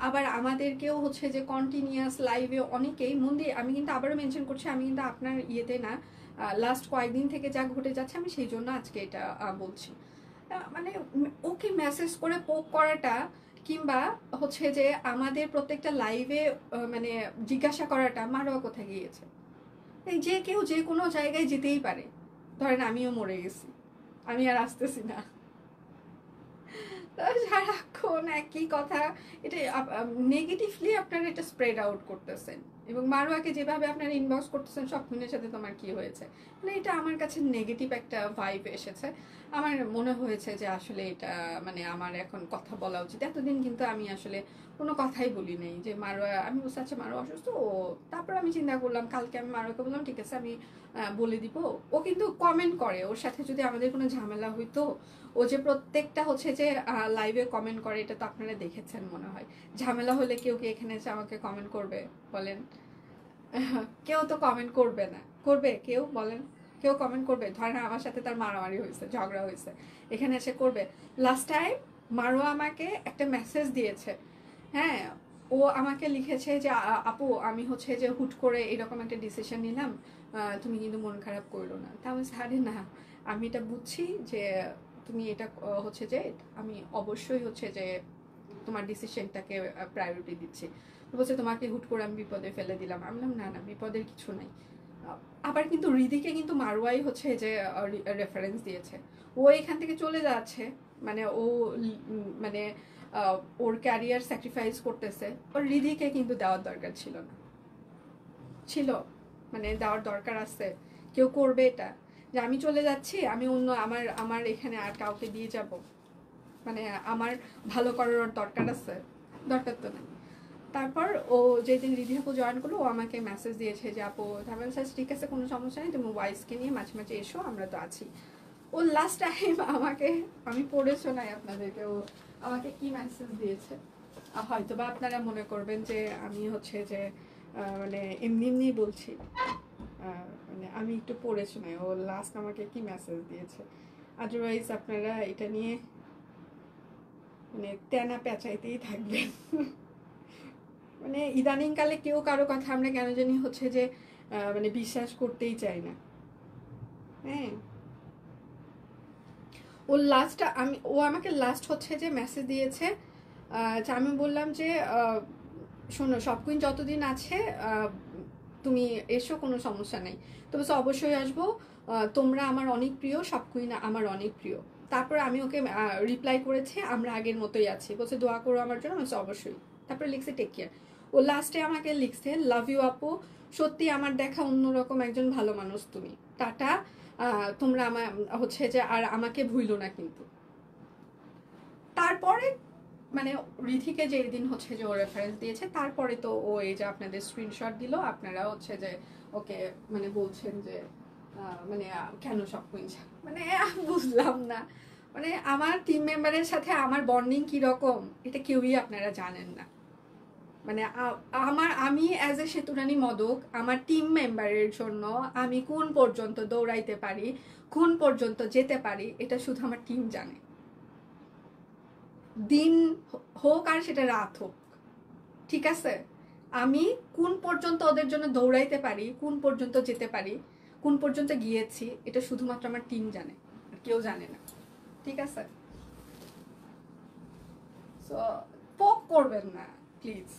Speaker 1: আবার আমাদেরকেও হচ্ছে যে কন্টিনিউয়াস লাইভে অনেকেই মন দিয়ে, আমি কিন্তু আবারও মেনশন করছি, আমি কিন্তু আপনার ইয়েতে না, লাস্ট কয়েকদিন থেকে যা ঘটে যাচ্ছে আমি সেই জন্য আজকে এটা বলছি। মানে ওকে মেসেজ করে পোক করাটা কিংবা হচ্ছে যে আমাদের প্রত্যেকটা লাইভে মানে জিজ্ঞাসা করাটা, মারোয়া কোথায় গিয়েছে? এই যে কেউ যে কোনো জায়গায় যেতেই পারে, ধরেন আমিও মরে গেছি, আমি আর আসতেছি না, সারাক্ষণ একই কথা। এটা নেগেটিভলি আপনারা এটা স্প্রেড আউট করতেছেন, এবং মারোয়াকে যেভাবে আপনারা ইনবক্স করতেছেন সব খুনের সাথে তোমার কি হয়েছে, মানে এটা আমার কাছে নেগেটিভ একটা ভাইব এসেছে। আমার মনে হয়েছে যে আসলে এটা মানে আমার এখন কথা বলা উচিত। এতদিন কিন্তু আমি আসলে কোনো কথাই বলি নাই, যে মারোয়া, আমি বুঝতে পারছি মারোয়া অসুস্থ। ও তারপর আমি চিন্তা করলাম, কালকে আমি মারোয়াকে বললাম ঠিক আছে আমি বলে দিব। ও কিন্তু কমেন্ট করে, ওর সাথে যদি আমাদের কোনো ঝামেলা হইতো, ও যে প্রত্যেকটা হচ্ছে যে লাইভে কমেন্ট করে, এটা তো আপনারা দেখেছেন মনে হয়। ঝামেলা হলে কেউ কি এখানে এসে আমাকে কমেন্ট করবে বলেন? কেউ তো কমেন্ট করবে না, করবে কেউ বলেন? কেউ কমেন্ট করবে? ধরেন আমার সাথে তার মারামারি হয়েছে, ঝগড়া হয়েছে, এখানে এসে করবে? লাস্ট টাইম মারোয়া আমাকে একটা মেসেজ দিয়েছে, হ্যাঁ, ও আমাকে লিখেছে যে আপু আমি হচ্ছে যে হুট করে এরকম একটা ডিসিশন নিলাম, তুমি কিন্তু মন খারাপ করলো না। তা আমি আরে না, আমি এটা বুঝছি যে তুমি এটা হচ্ছে যে আমি অবশ্যই হচ্ছে যে তোমার ডিসিশনটাকে প্রায়োরিটি দিচ্ছি। বলছে তোমাকে হুট করে আমি বিপদে ফেলে দিলাম। আমি বললাম না না, বিপদের কিছু নাই। আবার কিন্তু রিদিকে কিন্তু মারোয়াই হচ্ছে যে রেফারেন্স দিয়েছে, ও এখান থেকে চলে যাচ্ছে, মানে ও মানে ওর ক্যারিয়ার স্যাক্রিফাইস করতেছে, ওর রিদিকে কিন্তু দেওয়ার দরকার ছিল না, ছিল মানে দেওয়ার দরকার আছে। কেউ করবে এটা যে আমি চলে যাচ্ছি, আমি অন্য আমার আমার এখানে আর কাউকে দিয়ে যাব, মানে আমার ভালো করার দরকার আছে? দরকার তো নেই। তারপর ও যেদিন রিধি আপু জয়েন করলো, ও আমাকে মেসেজ দিয়েছে যে আপু, তারপরে ঠিক আছে কোনো সমস্যা নেই, তুমি ওয়াইসকে নিয়ে মাঝে মাঝে এসো, আমরা তো আছি। ও লাস্ট টাইম আমাকে, আমি পড়ে শোনাই আপনাদেরকে, ও আমাকে কি মেসেজ দিয়েছে। হয়তো বা আপনারা মনে করবেন যে আমি হচ্ছে যে মানে এমনি এমনি বলছি, মানে আমি একটু পড়ে শোনাই ও লাস্ট আমাকে কি মেসেজ দিয়েছে। আদারওয়াইজ আপনারা এটা নিয়ে মানে তেনা পেঁচাইতেই থাকবেন। মানে ইদানিংকালে কেউ কারো কথা আমরা কেন জানি হচ্ছে যে মানে বিশ্বাস করতেই চাই না। হ্যাঁ, ও আমাকে লাস্ট হচ্ছে যে মেসেজ দিয়েছে, যে আমি বললাম যে শোনো, সব কুইন যতদিন আছে তুমি এসো, কোনো সমস্যা নেই। তো বলছে অবশ্যই আসবো, তোমরা আমার অনেক প্রিয়, সব কুইন আমার অনেক প্রিয়। তারপরে আমি ওকে রিপ্লাই করেছি আমরা আগের মতোই আছি, বলছে দোয়া করো আমার জন্য, বলছে অবশ্যই। তারপরে লিখছে টেক কেয়ার। ও লাস্টে আমাকে লিখছে লাভ ইউ আপু, সত্যি আমার দেখা অন্যরকম একজন ভালো মানুষ তুমি, টাটা, তোমরা আমার হচ্ছে যে আর আমাকে ভুইলো না কিন্তু। তারপরে মানে রিধিকে যে দিন হচ্ছে যে ও রেফারেন্স দিয়েছে, তারপরে তো ও এই যে আপনাদের স্ক্রিনশট দিল, আপনারা হচ্ছে যে ওকে মানে বলছেন যে মানে কেন সব কুইন, মানে বুঝলাম না। মানে আমার টিম মেম্বারের সাথে আমার বন্ডিং কিরকম এটা কেউই আপনারা জানেন না। মানে আমি অ্যাজ এ সেতুরানী মদক আমার টিম মেম্বারের জন্য আমি কোন পর্যন্ত দৌড়াইতে পারি, কোন পর্যন্ত যেতে পারি, এটা শুধু আমার টিম জানে। দিন হোক আর সেটা রাত হোক, ঠিক আছে, আমি কোন পর্যন্ত ওদের জন্য দৌড়াইতে পারি, কোন পর্যন্ত যেতে পারি, কোন পর্যন্ত গিয়েছি, এটা শুধুমাত্র আমার টিম জানে, কেউ জানে না, ঠিক আছে। সো পোক করবেন না প্লিজ।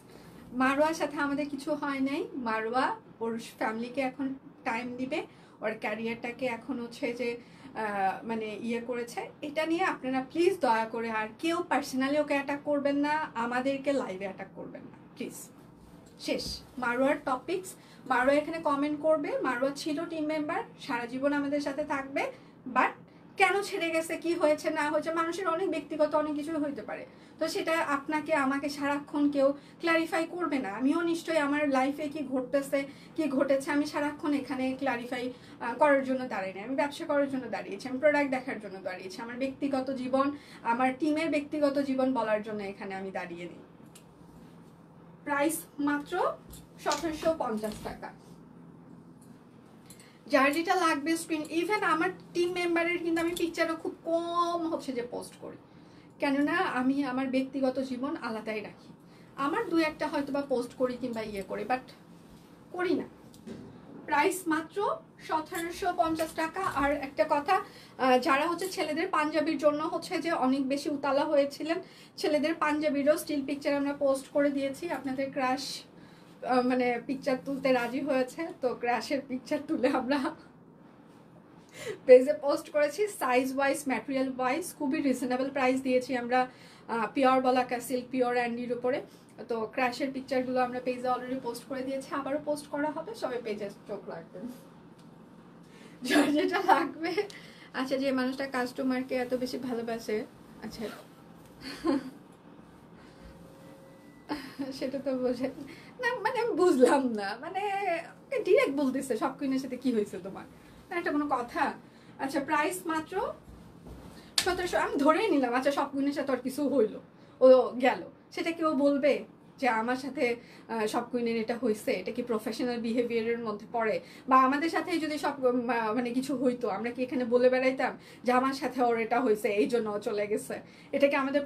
Speaker 1: মারোয়ার সাথে আমাদের কিছু হয় নাই, মারোয়া ওর ফ্যামিলিকে এখন টাইম দিবে, ওর ক্যারিয়ারটাকে এখন হচ্ছে যে মানে ইয়ে করেছে, এটা নিয়ে আপনারা প্লিজ দয়া করে আর কেউ পার্সোনালি ওকে অ্যাটাক করবেন না, আমাদেরকে লাইভে অ্যাটাক করবেন না প্লিজ। শেষ মারোয়ার টপিকস। মারোয়া এখানে কমেন্ট করবে, মারোয়া ছিল টিম মেম্বার, সারা জীবন আমাদের সাথে থাকবে, বাট কেন ছেড়ে গেছে, কি হয়েছে না হয়েছে, মানুষের অনেক ব্যক্তিগত অনেক কিছু হইতে পারে, তো সেটা আপনাকে আমাকে সারাক্ষণ কেউ ক্লারিফাই করবে না। আমিও নিশ্চয়ই আমার লাইফে কি ঘটতেছে কি ঘটেছে আমি সারাক্ষণ এখানে ক্লারিফাই করার জন্য দাঁড়িয়ে নাই, আমি ব্যবসা করার জন্য দাঁড়িয়েছি, আমি প্রোডাক্ট দেখার জন্য দাঁড়িয়েছি, আমার ব্যক্তিগত জীবন, আমার টিমের ব্যক্তিগত জীবন বলার জন্য এখানে আমি দাঁড়িয়ে নেই। প্রাইস মাত্র 1750 টাকা। যার যেটা লাগবে স্ক্রিন, ইভেন আমার টিম মেম্বারের কিন্তু আমি পিকচারও খুব কম হচ্ছে যে পোস্ট করি, কেননা আমি আমার ব্যক্তিগত জীবন আলাদাই রাখি। আমার দু একটা হয়তো বা পোস্ট করি কিংবা ইয়ে করি, বাট করি না। প্রাইস মাত্র 1750 টাকা। আর একটা কথা, যারা হচ্ছে ছেলেদের পাঞ্জাবির জন্য হচ্ছে যে অনেক বেশি উতালা হয়েছিলেন, ছেলেদের পাঞ্জাবিরও স্টিল পিকচার আমরা পোস্ট করে দিয়েছি, আপনাদের ক্রাশ মানে পিকচার তুলতে রাজি হয়েছে, তো ক্রাশের পিকচার তুলে আমরা পেজে পোস্ট করেছি। সাইজ ওয়াইজ, ম্যাটেরিয়াল ওয়াইজ খুবই রিজনেবল প্রাইস দিয়েছি আমরা, পিওর বলাকা সিল্ক, পিওর অ্যান্ডির উপরে। তো ক্র্যাশের পিকচারগুলো আমরা পেজে অলরেডি পোস্ট করে দিয়েছি, আবারও পোস্ট করা হবে, সবাই পেজে চোখ রাখবেন। যার যেটা লাগবে। আচ্ছা, যে মানুষটা কাস্টমারকে এত বেশি ভালোবাসে, আচ্ছা সেটা তো বোঝে না, মানে আমি বুঝলাম না, মানে ডিরেক্ট বলতেছে সব কুইনের সাথে কি হয়েছে তোমার, একটা কোনো কথা। আচ্ছা, প্রাইস মাত্র 1700, আমি ধরেই নিলাম আচ্ছা সব কুইনের সাথে ওর কিছু হইলো, ও গেল, সেটা কেউ বলবে যে আমার সাথে সব কুইনের এটা হয়েছে, এটা কি প্রফেশনাল বিহেভিয়ারের মধ্যে পড়ে? বা আমাদের সাথে যদি সব মানে কিছু হইতো, আমরা কি এখানে বলে বেড়াইতাম যে আমার সাথে ওর এটা হয়েছে এই জন্য চলে গেছে? এটা কি আমাদের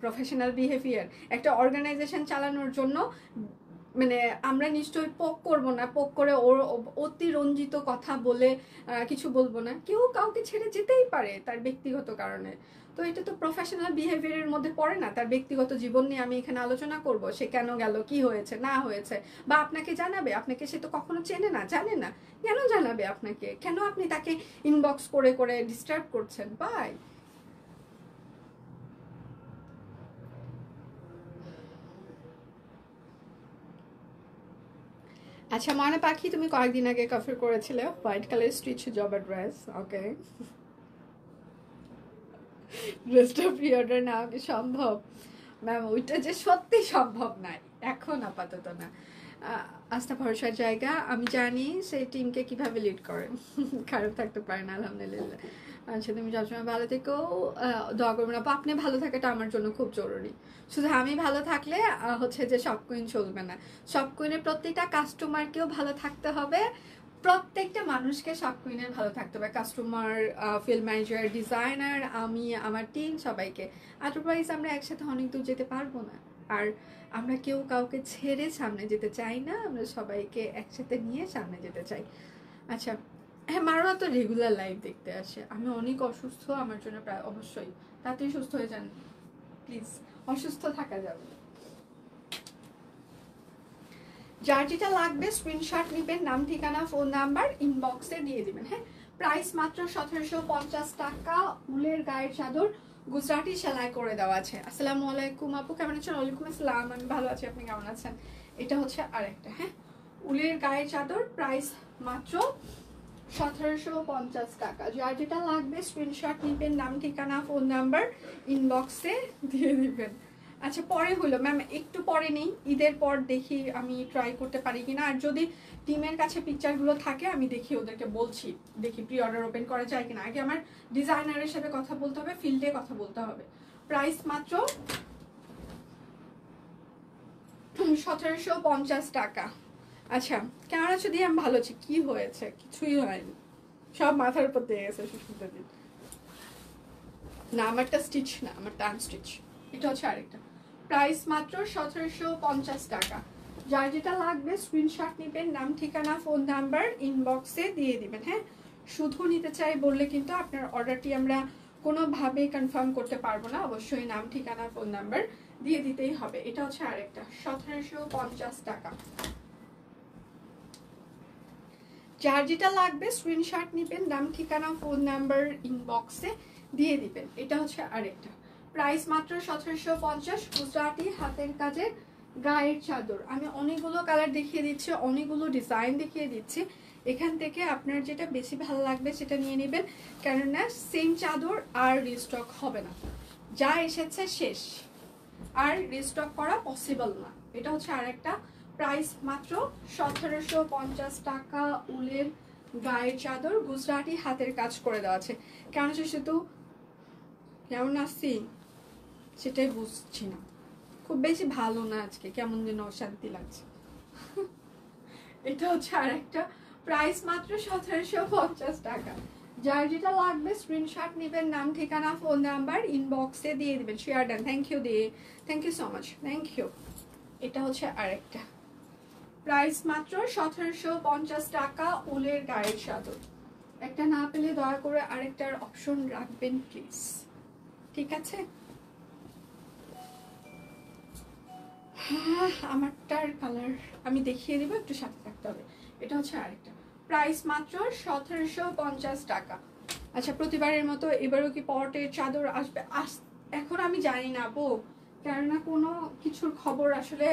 Speaker 1: প্রফেশনাল বিহেভিয়ার? একটা অর্গানাইজেশন চালানোর জন্য মানে আমরা নিশ্চয়ই পোক করব না, পোক করে ওর অতিরঞ্জিত কথা বলে কিছু বলবো না। কেউ কাউকে ছেড়ে যেতেই পারে তার ব্যক্তিগত কারণে, তো এটা তো প্রফেশনাল বিহেভিয়ারের মধ্যে পড়ে না। তার ব্যক্তিগত জীবন নিয়ে আমি এখানে আলোচনা করব, সে কেন গেল, কি হয়েছে না হয়েছে, বা আপনাকে জানাবে, আপনাকে সে তো কখনো চেনে না, জানে না, কেন জানাবে আপনাকে? কেন আপনি তাকে ইনবক্স করে করে ডিস্টার্ব করছেন? বাই। আচ্ছা ময়না পাখি, তুমি কয়েকদিন আগে কভার করেছিলে হোয়াইট কালার স্টিচ জবার ড্রেস, ওকে, ড্রেসটা প্রি অর্ডার না কি সম্ভব? ম্যাম ওইটা যে সত্যি সম্ভব নয় এখন আপাতত না। আস্থা ভরসার জায়গা, আমি জানি সেই টিমকে কিভাবে লিড করেন। খারাপ থাকতে পারে না, আলহামদুলিল্লাহ। আচ্ছা তুমি সবসময় ভালো থেকো, দোয়া করবেন আপু। আপনি ভালো থাকাটা আমার জন্য খুব জরুরি। শুধু আমি ভালো থাকলে হচ্ছে যে সব কুইন চলবে না, সব কুইনের প্রত্যেকটা কাস্টমারকেও ভালো থাকতে হবে, প্রত্যেকটা মানুষকে সব কুইনের ভালো থাকতে হবে, কাস্টমার, ফিল্ড ম্যানেজার, ডিজাইনার, আমি, আমার টিম, সবাইকে। আদারওয়াইজ আমরা একসাথে অনেক দূর যেতে পারবো না। আর আমরা কেউ কাউকে ছেড়ে সামনে যেতে চাই না, আমরা সবাইকে একসাথে নিয়ে সামনে যেতে চাই। আচ্ছা হ্যাঁ, মারোয়া তো রেগুলার লাইভ দেখতে আসে। আমি অনেক অসুস্থ, আমার জন্য প্রায় অবশ্যই তাড়াতাড়ি সুস্থ হয়ে যান প্লিজ, অসুস্থ থাকা যাবে না। যার যেটা লাগবে স্ক্রিনশট নেবেন, নাম ঠিকানা ফোন নাম্বার ইনবক্সে দিয়ে দিবেন। হ্যাঁ, প্রাইস মাত্র 1750 টাকা, উলের গায়ের চাদর, গুজরাটি সেলাই করে দেওয়া আছে। আসসালামু আলাইকুম আপু, কেমন আছেন? ওয়ালাইকুম আসসালাম, আমি ভালো আছি, আপনি কেমন আছেন? এটা হচ্ছে আরেকটা, হ্যাঁ, উলের গায়ের চাদর, প্রাইস মাত্র 1750 টাকা। যার যেটা লাগবে স্ক্রিনশট নেবেন, নাম ঠিকানা ফোন নাম্বার ইনবক্সে দিয়ে দিবেন। আচ্ছা পরে হলো ম্যাম, একটু পরে নেই, ঈদের পর দেখি আমি ট্রাই করতে পারি কিনা। আর যদি টিমের কাছে পিকচারগুলো থাকে আমি দেখি, ওদেরকে বলছি, দেখি প্রি অর্ডার ওপেন করা যায় কিনা। আগে আমার ডিজাইনারের সাথে কথা বলতে হবে, ফিল্ডে কথা বলতে হবে। প্রাইস মাত্র 1750 টাকা। আচ্ছা কেমন আছো দিয়ে? আমি ভালো আছি। কি হয়েছে? কিছুই হয়নি, সব মাথার উপর দিয়ে গেছে সুস্মিতা দিন। না আমারটা স্টিচ না, আমারটা আনস্টিচ। এটা হচ্ছে আরেকটা, প্রাইস মাত্র 1750 টাকা। যার যেটা লাগবে স্ক্রিনশট নেবেন, নাম ঠিকানা ফোন নাম্বার ইনবক্সে দিয়ে দিবেন। হ্যাঁ, শুধু নিতে চাই বললে কিন্তু আপনার অর্ডারটি আমরা কোনোভাবেই কনফার্ম করতে পারবো না, অবশ্যই নাম ঠিকানা ফোন নাম্বার দিয়ে দিতেই হবে। এটা হচ্ছে আরেকটা 1750 টাকা। যার যেটা লাগবে স্ক্রিনশট নেবেন, নাম ঠিকানা ফোন নাম্বার ইনবক্সে দিয়ে দিবেন। এটা হচ্ছে আরেকটা, প্রাইস মাত্র 1750, গুজরাটি হাতের কাজের গায়ের চাদর। আমি অনেকগুলো কালার দেখিয়ে দিচ্ছি, অনেকগুলো ডিজাইন দেখিয়ে দিচ্ছি, এখান থেকে আপনার যেটা বেশি ভালো লাগবে সেটা নিয়ে নেবেন, কেননা সেম চাদর আর রিস্টক হবে না, যা এসেছে শেষ, আর রিস্টক করা পসিবল না। এটা হচ্ছে আরেকটা, প্রাইস মাত্র 1750 টাকা, উলের গায়ের চাদর, গুজরাটি হাতের কাজ করে দেওয়া আছে। কেন শুধু কেমন আসছি সেটাই বুঝছি না, খুব বেশি ভালো না আজকে, কেমন যেন অশান্তি লাগছে। এটা হচ্ছে আরেকটা, প্রাইস মাত্র 1750 টাকা। যার যেটা লাগবে স্ক্রিনশট নেবেন, নাম ঠিকানা ফোন নাম্বার ইনবক্সে দিয়ে দিবেন। শেয়ার ডান, থ্যাংক ইউ দিয়ে, thank you so much, thank you. এটা হচ্ছে আরেকটা, প্রাইস মাত্র 1750 টাকা, উলের গায়ের চাদর। একটা না পেলে দয়া করে আরেকটার অপশন রাখবেন প্লিজ, ঠিক আছে? হ্যাঁ আমারটার কালার আমি দেখিয়ে দেবো, একটু সাথে থাকতে হবে। এটা হচ্ছে আরেকটা, প্রাইস মাত্র 1750 টাকা। আচ্ছা প্রতিবারের মতো এবারও কি পটের চাদর আসবে? এখন আমি জানি না আপু, কেননা কোনো কিছুর খবর আসলে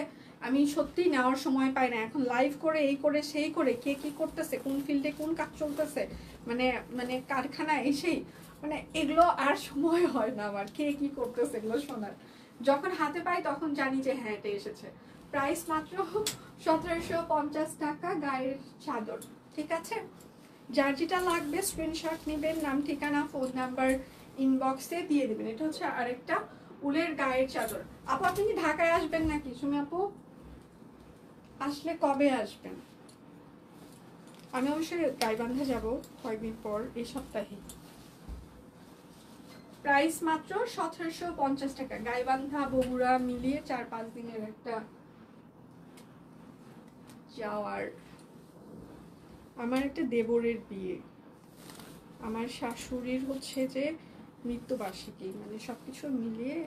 Speaker 1: আমি সত্যি নেওয়ার সময় পাই না। এখন লাইভ করে, এই করে, সেই করে, কে কি করতেছে, কোন ফিল্ডে কোন কাজ চলতেছে, মানে মানে কারখানা এসেই, মানে এগুলো আর সময় হয় না আমার কে কি করতেছে এগুলো শোনার। যখন হাতে পাই তখন জানি যে হ্যাঁ এটা এসেছে। প্রাইস মাত্র 1750 টাকা, গায়ের চাদর, ঠিক আছে? যার যেটা লাগবে স্ক্রিনশট নেবেন, নাম ঠিকানা ফোন নাম্বার ইনবক্সে দিয়ে দেবেন। এটা হচ্ছে আরেকটা, উলের গায়ের চাদর। আপু আপনি কি ঢাকায় আসবেন নাকি? সুমি আপু আসলে কবে আসবেন? আমি অবশ্যই গাইবান্ধা যাব কয়েকদিন পর, এই সপ্তাহে। প্রাইস মাত্র 1750 টাকা, গাইবান্ধা বগুড়া মিলিয়ে 4-5 দিনের একটা যাওয়ার। আমার একটা দেবরের বিয়ে, আমার শাশুড়ির হচ্ছে যে মৃত্যুবার্ষিকী, মানে সবকিছু মিলিয়ে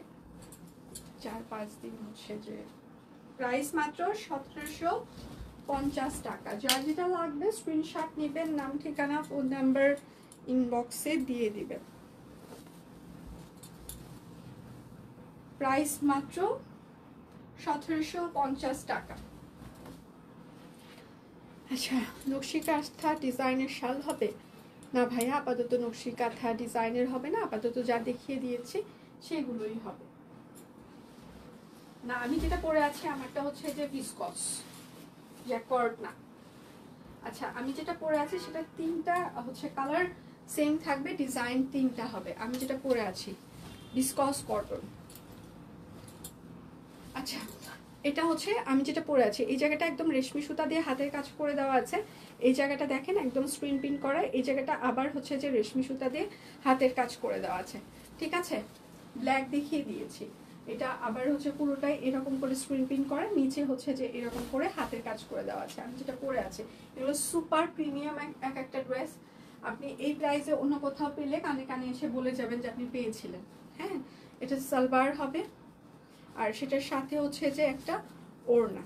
Speaker 1: 4-5 দিন হচ্ছে যে। প্রাইস মাত্র 1750 টাকা। যার যেটা লাগবে স্ক্রিনশট নেবেন, নাম ঠিকানা ফোন নাম্বার ইনবক্সে দিয়ে দিবেন। প্রাইস মাত্র 1750 টাকা। আচ্ছা নকশি কাঁথা ডিজাইনের শাল হবে না ভাইয়া? আপাতত নকশি কাঁথা ডিজাইনের হবে না, আপাতত যা দেখিয়ে দিয়েছি সেগুলোই হবে। না, আমি যেটা পরে আছি আমারটা হচ্ছে যে ভিসকস, জ্যাকওয়ার্ড না। আচ্ছা, আমি যেটা পরে আছি সেটা তিনটা হচ্ছে কালার সেম থাকবে, ডিজাইন তিনটা হবে। আমি যেটা পরে আছি ভিসকস কটন। আচ্ছা, এটা হচ্ছে আমি যেটা পরে আছি, এই জায়গাটা একদম রেশমি সুতা দিয়ে হাতের কাজ করে দেওয়া আছে। এই জায়গাটা দেখেন একদম স্ক্রিন প্রিন্ট করা, এই জায়গাটা আবার হচ্ছে যে রেশমি সুতা দিয়ে হাতের কাজ করে দেওয়া আছে। ঠিক আছে, ব্ল্যাক দেখিয়ে দিয়েছি। এটা আবার হচ্ছে পুরোটাই এরকম করে স্ক্রিন প্রিন্ট করা, নিচে হচ্ছে যে এরকম করে হাতের কাজ করে দেওয়া আছে। আমি যেটা পরে আছি এগুলো সুপার প্রিমিয়াম এক একটা ড্রেস। আপনি এই প্রাইসে অন্য কোথাও পেলে কানে কানে এসে বলে যাবেন যে আপনি পেয়েছিলেন। হ্যাঁ, এটা সালোয়ার হবে, আর সেটার সাথে হচ্ছে যে একটা ওড়না,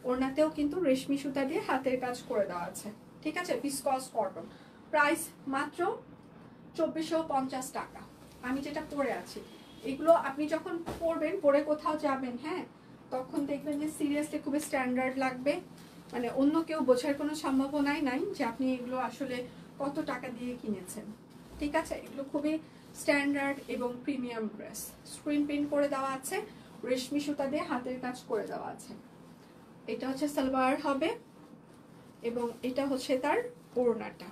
Speaker 1: ওড়নাতেও কিন্তু রেশমি সুতা দিয়ে হাতের কাজ করে দেওয়া আছে। ঠিক আছে, ভিসকস কটন, প্রাইস মাত্র 2450 টাকা। আমি যেটা পরে আছি এগুলো আপনি যখন পরবেন, পরে কোথাও যাবেন, হ্যাঁ, তখন দেখবেন যে সিরিয়াসলি খুবই স্ট্যান্ডার্ড লাগবে। মানে অন্য কেউ বোঝার কোনো সম্ভাবনাই নাই যে আপনি এগুলো আসলে কত টাকা দিয়ে কিনেছেন। ঠিক আছে, এগুলো খুবই স্ট্যান্ডার্ড এবং প্রিমিয়াম ড্রেস। স্ক্রিন প্রিন্ট করে দেওয়া আছে, রেশমি সুতা দিয়ে হাতের কাজ করে দেওয়া আছে। এটা হচ্ছে সালোয়ার হবে এবং এটা হচ্ছে তার ওড়নাটা।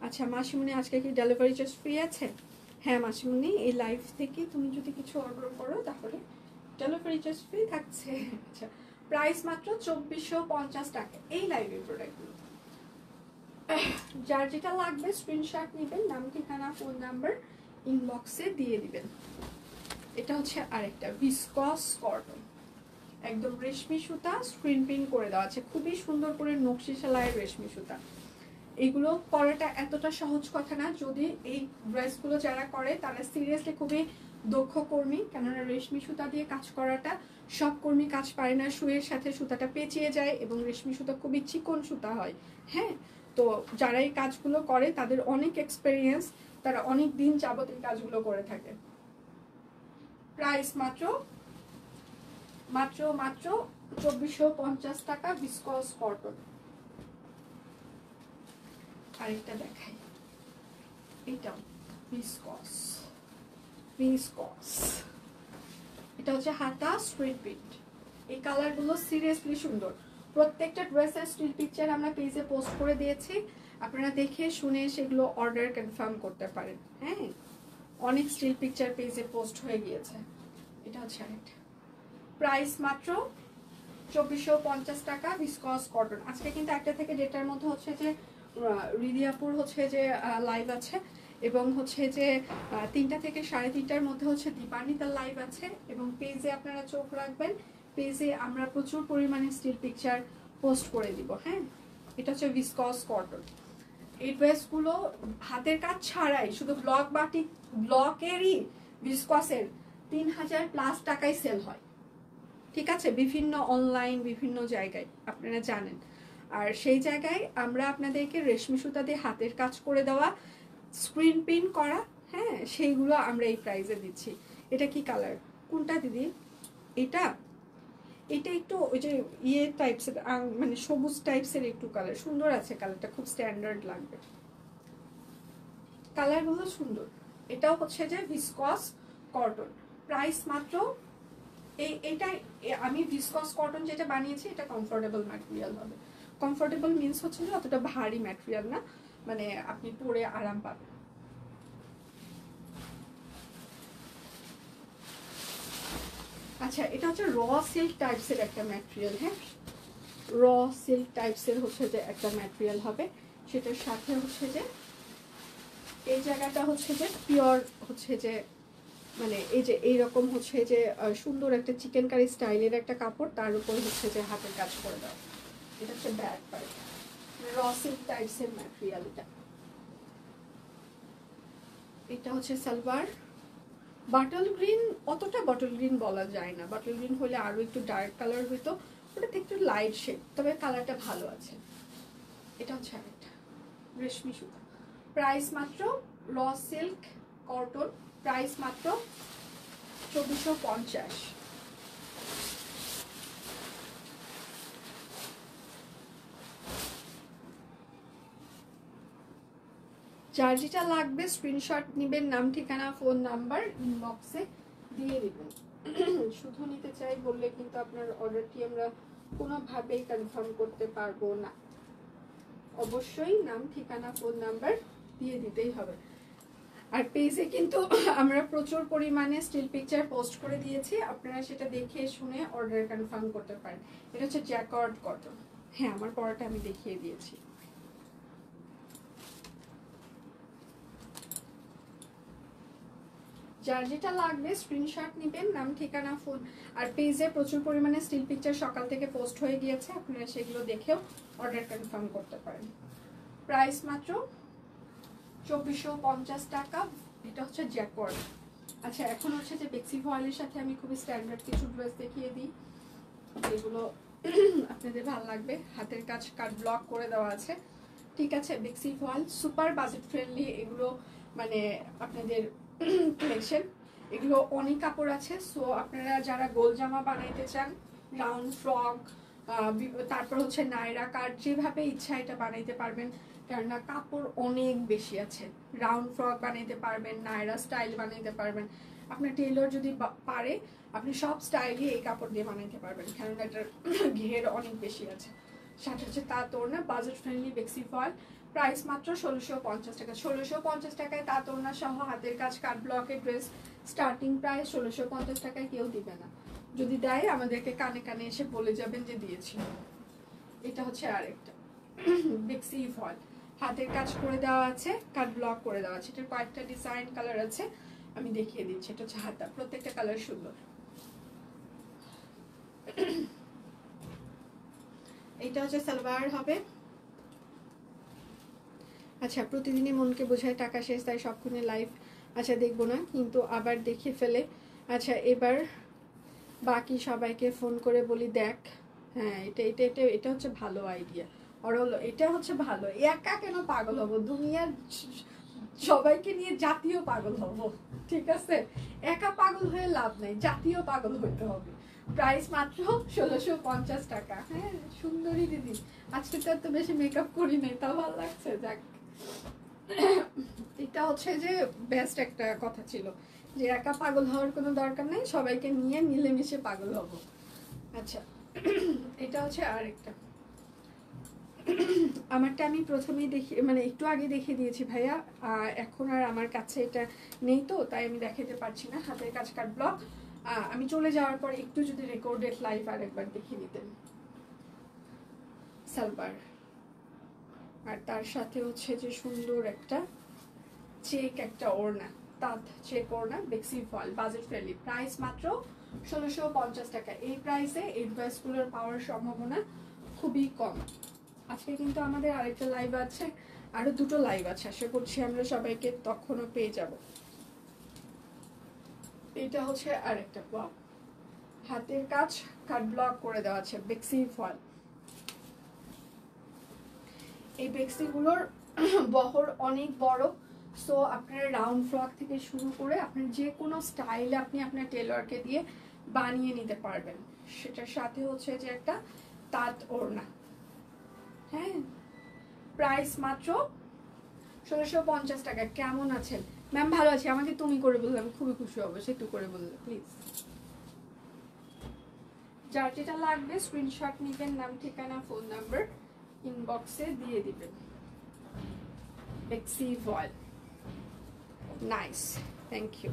Speaker 1: আচ্ছা মাসিমণি, আজকে কি ডেলিভারি চার্জ ফ্রি আছে? হ্যাঁ মাসিমণি, এই লাইভ থেকে তুমি যদি কিছু অর্ডার করো তাহলে ডেলিভারি চার্জ ফ্রি থাকছে। আচ্ছা, প্রাইস মাত্র 2450 টাকা এই লাইভের প্রোডাক্টগুলো। যার যেটা লাগবে স্ক্রিনশট নেবেন, নাম ঠিকানা ফোন নাম্বার ইনবক্সে দিয়ে দিবেন। এটা হচ্ছে আরেকটা ভিসকস কটন, একদম রেশমি সুতা, স্ক্রিন প্রিন্ট করে দেওয়া আছে, খুবই সুন্দর করে নকশি সেলাইয়ের রেশমি সুতা। এগুলো করাটা এতটা সহজ কথা না, যদি এই ড্রেসগুলো যারা করে তারা সিরিয়াসলি খুবই দক্ষ কর্মী, কেননা রেশমি সুতা দিয়ে কাজ করাটা সব কর্মী কাজ পারে না। শুয়ের সাথে সুতাটা পেঁচিয়ে যায় এবং রেশমি সুতা খুবই চিকন সুতা হয়। হ্যাঁ, তো যারা এই কাজগুলো করে তাদের অনেক এক্সপেরিয়েন্স, তারা অনেক দিন যাবত এই কাজগুলো করে থাকে। প্রাইস মাত্র মাত্র মাত্র 2450 টাকা, ভিসকস কটন। আরেকটা দেখাই, এটাও ভিসকস, ভিসকস, এটা হচ্ছে হাতা স্ট্রিট প্রিন্ট। এই কালারগুলো সিরিয়াসলি সুন্দর। প্রত্যেকটা ড্রেসের স্টিল পিকচার আমরা পেজে পোস্ট করে দিয়েছি, আপনারা দেখে শুনে সেগুলো অর্ডার কনফার্ম করতে পারেন। হ্যাঁ, অনেক স্টিল পিকচার পেজে পোস্ট হয়ে গিয়েছে। এটা হচ্ছে আরেকটা, প্রাইস মাত্র 2450 টাকা, ভিসকস কটন। আজকে কিন্তু 1টা থেকে 1:30টার মধ্যে হচ্ছে যে রিদিয়াপুর হচ্ছে যে লাইভ আছে, এবং হচ্ছে যে 3টা থেকে 3:30টার মধ্যে হচ্ছে দীপান্বিতার লাইভ আছে। এবং পেজে আপনারা চোখ রাখবেন, পেজে আমরা প্রচুর পরিমাণে স্টিল পিকচার পোস্ট করে দিব। হ্যাঁ, এটা হচ্ছে ভিসকস কটন। এই ড্রেসগুলো হাতের কাজ ছাড়াই শুধু ব্লক বাটিক ব্লকেরই ভিসকসের 3000+ টাকায় সেল হয়। ঠিক আছে, বিভিন্ন অনলাইন বিভিন্ন জায়গায় আপনারা জানেন। আর সেই জায়গায় আমরা আপনাদেরকে রেশমি সুতা দিয়ে হাতের কাজ করে দেওয়া, স্ক্রিন প্রিন্ট করা, হ্যাঁ, সেইগুলো আমরা এই প্রাইসে দিচ্ছি। এটা কি কালার, কোনটা দিদি? এটা এটা একটু ওই যে ইয়ে টাইপসের, মানে সবুজ টাইপসের একটু কালার, সুন্দর আছে কালারটা, খুব স্ট্যান্ডার্ড লাগবে, কালারগুলো সুন্দর। এটাও হচ্ছে যে ভিসকস কটন, প্রাইস মাত্র এইটাই। আমি ভিসকস কটন যেটা বানিয়েছি এটা কমফোর্টেবল ম্যাটেরিয়াল হবে। কমফোর্টেবল মিন্স হচ্ছে না অতটা ভারী ম্যাটেরিয়াল না, মানে আপনি পরে আরাম পাবেন। আচ্ছা, এটা হচ্ছে র সিল্ক টাইপসের একটা ম্যাটেরিয়াল। হ্যাঁ, র সিল্ক টাইপসের হচ্ছে যে একটা ম্যাটেরিয়াল হবে, সেটার সাথে হচ্ছে যে এই জায়গাটা হচ্ছে যে পিওর হচ্ছে যে, মানে এই যে এইরকম হচ্ছে যে সুন্দর একটা চিকেন কারি স্টাইলের একটা কাপড়, তার উপর হচ্ছে যে হাতের কাজ করে দাও। এটা হচ্ছে ব্যাক পার্ট, র সিল্ক টাইপসের ম্যাটেরিয়ালটা। এটা হচ্ছে সালোয়ার, বাটল গ্রিন, অতটা বটল গ্রিন বলা যায় না, বটল গ্রিন হলে আরো একটু ডার্ক কালার হইতো, ওটাতে একটু লাইট শেড, তবে কালারটা ভালো আছে। এটা হচ্ছে আরেকটা রেশমি সুতা, প্রাইস মাত্র র সিল্ক কটন, প্রাইস মাত্র 2450। যার যেটা লাগবে স্ক্রিনশট নেবেন, নাম ঠিকানা ফোন নাম্বার ইনবক্সে দিয়ে দিবেন। শুধু নিতে চাই বললে কিন্তু আপনার অর্ডারটি আমরা কোনোভাবেই কনফার্ম করতে পারবো না। অবশ্যই নাম, ঠিকানা, ফোন নাম্বার দিয়ে দিতেই হবে। আর পেজে কিন্তু আমরা প্রচুর পরিমাণে স্টিল পিকচার পোস্ট করে দিয়েছি, আপনারা সেটা দেখে শুনে অর্ডার কনফার্ম করতে পারেন। এটা হচ্ছে জ্যাকর্ড কটন। হ্যাঁ, আমার পরাটা আমি দেখিয়ে দিয়েছি। যার যেটা লাগবে স্ক্রিনশট নেবেন, নাম, ঠিকানা, ফোন। আর পেজে প্রচুর পরিমাণে স্টিল পিকচার সকাল থেকে পোস্ট হয়ে গিয়েছে, আপনারা সেগুলো দেখেও অর্ডার কনফার্ম করতে পারেন। প্রাইস মাত্র 2450 টাকা। এটা হচ্ছে জ্যাকওয়ার্ড। আচ্ছা, এখন হচ্ছে যে বেক্সি ভয়েলের সাথে আমি খুবই স্ট্যান্ডার্ড কিছু ড্রেস দেখিয়ে দিই, যেগুলো আপনাদের ভালো লাগবে। হাতের কাজ কাট ব্লক করে দেওয়া আছে, ঠিক আছে। বেক্সি ভয়েল সুপার বাজেট ফ্রেন্ডলি, এগুলো মানে আপনাদের কালেকশন। এগুলো অনেক কাপড় আছে। সো আপনারা যারা গোল জামা বানাইতে চান, রাউন্ড ফ্রক, তারপর হচ্ছে নায়রা কাট, যেভাবে ইচ্ছা এটা বানাইতে পারবেন, কেননা কাপড় অনেক বেশি আছে। রাউন্ড ফ্রক বানাইতে পারবেন, নায়রা স্টাইল বানাইতে পারবেন। আপনার টেলর যদি পারে, আপনি সব স্টাইলই এই কাপড় দিয়ে বানাইতে পারবেন, কেননা এটার ঘের অনেক বেশি আছে। সাথে হচ্ছে তাঁত ওড়না, বাজেট ফ্রেন্ডলি বেক্সি ফয়েল। প্রাইস মাত্র 1650 টাকা। 1650 টাকায় তাঁত ওড়না সহ হাতের কাজ কাট ব্লকের ড্রেস স্টার্টিং প্রাইস 1650 টাকায় কেউ দিবে না। যদি দেয় আমাদেরকে কানে কানে এসে বলে যাবেন যে দিয়েছি। এটা হচ্ছে আরেকটা বেক্সি ফয়েল, হাতের কাজ করে দেওয়া আছে, কাট ব্লক করে দেওয়া আছে। এটার কয়েকটা ডিজাইন কালার আছে, আমি দেখিয়ে দিচ্ছি। এটা হচ্ছে হাতা, প্রত্যেকটা কালার সুন্দর। এটা হচ্ছে সালোয়ার হবে। আচ্ছা, প্রতিদিনই মনকে বোঝায় টাকা শেষ, তাই সবক্ষণে লাইভ আচ্ছা দেখবো না, কিন্তু আবার দেখে ফেলে। আচ্ছা, এবার বাকি সবাইকে ফোন করে বলি দেখ। হ্যাঁ, এটা এটা এটা এটা হচ্ছে ভালো আইডিয়া অরল, এটা হচ্ছে ভালো। একা কেন পাগল হব, দুনিয়ার সবাইকে নিয়ে জাতীয় পাগল হব, ঠিক আছে। একা পাগল হয়ে লাভ নেই, জাতীয় পাগল হইতে হবে। প্রাইস মাত্র 1650 টাকা। হ্যাঁ, সুন্দরী দিদি। আজকে তো এত বেশি মেকআপ করি নাই, তাও ভালো লাগছে। যাক, এটা হচ্ছে যে বেস্ট একটা কথা ছিল, যে একা পাগল হওয়ার কোনো দরকার নেই, সবাইকে নিয়ে মিলেমিশে পাগল হব। আচ্ছা, এটা হচ্ছে আরেকটা। আমারটা আমি প্রথমেই দেখি, মানে একটু আগে দেখিয়ে দিয়েছি ভাইয়া। এখন আর আমার কাছে এটা নেই, তো তাই আমি দেখাতে পারছি না। হাতের কাজ কাট ব্লক। আমি চলে যাওয়ার পর একটু যদি রেকর্ডেড লাইভ আর একবার দেখিয়ে দিতেন। সালবার, আর তার সাথে হচ্ছে যে সুন্দর একটা চেক একটা ওড়না, তাঁত চেক ওড়না, বেক্সি ফয়েল, বাজেট ফ্রেন্ডলি। প্রাইস মাত্র 1650 টাকা। এই প্রাইসে এই ড্রেসগুলোর পাওয়ার সম্ভাবনা খুবই কম। আজকে কিন্তু আমাদের আরেকটা লাইভ আছে, আরো দুটো লাইভ আছে, আশা করছি আমরা সবাইকে তখনও পেয়ে যাব। এটা হচ্ছে আরেকটা ব্লক, হাতের কাজ কাট ব্লক করে দেওয়া আছে, বেক্সি ফয়েল। এই বেক্সিগুলোর বহর অনেক বড়। সো আপনারা রাউন্ড ফ্রক থেকে শুরু করে আপনার যে কোনো স্টাইলে আপনি আপনার টেলরকে দিয়ে বানিয়ে নিতে পারবেন। সেটার সাথে হচ্ছে যে একটা তাঁত ওড়না। হ্যাঁ, প্রাইস মাত্র 1650 টাকা। কেমন আছেন ম্যাম? ভালো আছি। আমাকে তুমি করে বললে আমি খুবই খুশি হবো, সেটু করে বললে প্লিজ। যার যেটা লাগবে স্ক্রিনশট নেবেন, নাম, ঠিকানা, ফোন নাম্বার ইনবক্সে দিয়ে দিবেন। বেক্সি ভয়েল, নাইস, থ্যাংক ইউ।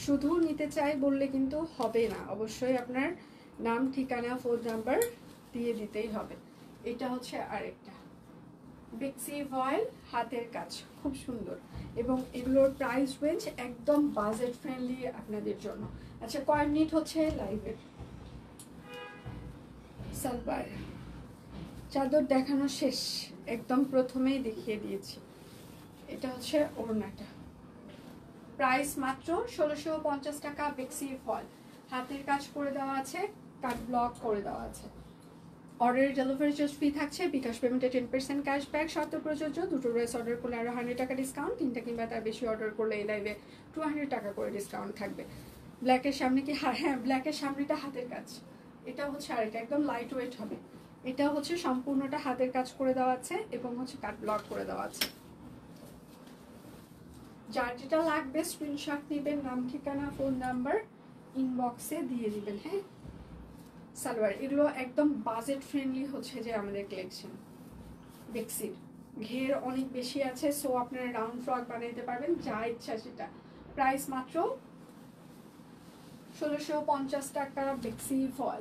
Speaker 1: শুধু নিতে চাই বললে কিন্তু হবে না, অবশ্যই আপনার নাম, ঠিকানা, ফোন নাম্বার দিয়ে দিতেই হবে। এটা হচ্ছে আরেকটা বেক্সি ভয়েল, হাতের কাজ, খুব সুন্দর। এবং এগুলোর প্রাইস রেঞ্জ একদম বাজেট ফ্রেন্ডলি আপনাদের জন্য। আচ্ছা, কয় মিনিট হচ্ছে লাইভের? সালবার, চাদর দেখানো শেষ, একদম প্রথমেই দেখিয়ে দিয়েছি। এটা হচ্ছে ওড়নাটা। প্রাইস মাত্র 1650 টাকা। বেক্সি ফয়েল, হাতের কাজ করে দেওয়া আছে, কাট ব্লক করে দেওয়া আছে। অর্ডারের ডেলিভারি চার্জ ফ্রি থাকছে, বিকাশ পেমেন্টে 10% ক্যাশব্যাক, শর্ত প্রযোজ্য। দুটো ড্রেস অর্ডার করলে আরও 100 টাকা ডিসকাউন্ট, তিনটা কিংবা তার বেশি অর্ডার করলে এই লাইভে 200 টাকা করে ডিসকাউন্ট থাকবে। ব্ল্যাকের সামনে কি? হ্যাঁ, ব্ল্যাকের সামনেটা হাতের কাজ। এটা হচ্ছে আরেকটা, একদম লাইট ওয়েট হবে। এটা হচ্ছে সম্পূর্ণটা হাতের কাজ করে দেওয়া আছে এবং হচ্ছে কাট ব্লক করে দেওয়া আছে। যার যেটা লাগবে স্ক্রিনশট নেবেন, নাম, ঠিকানা, ফোন নাম্বার ইনবক্সে দিয়ে দিবেন। হ্যাঁ, সালোয়ার এগুলো একদম বাজেট ফ্রেন্ডলি হচ্ছে যে আমাদের কালেকশন। বেক্সির ঘের অনেক বেশি আছে, সো আপনারা রাউন্ড ফ্রক বানাইতে পারবেন যা ইচ্ছা সেটা। প্রাইস মাত্র 1650 টাকা। বেক্সি ফল,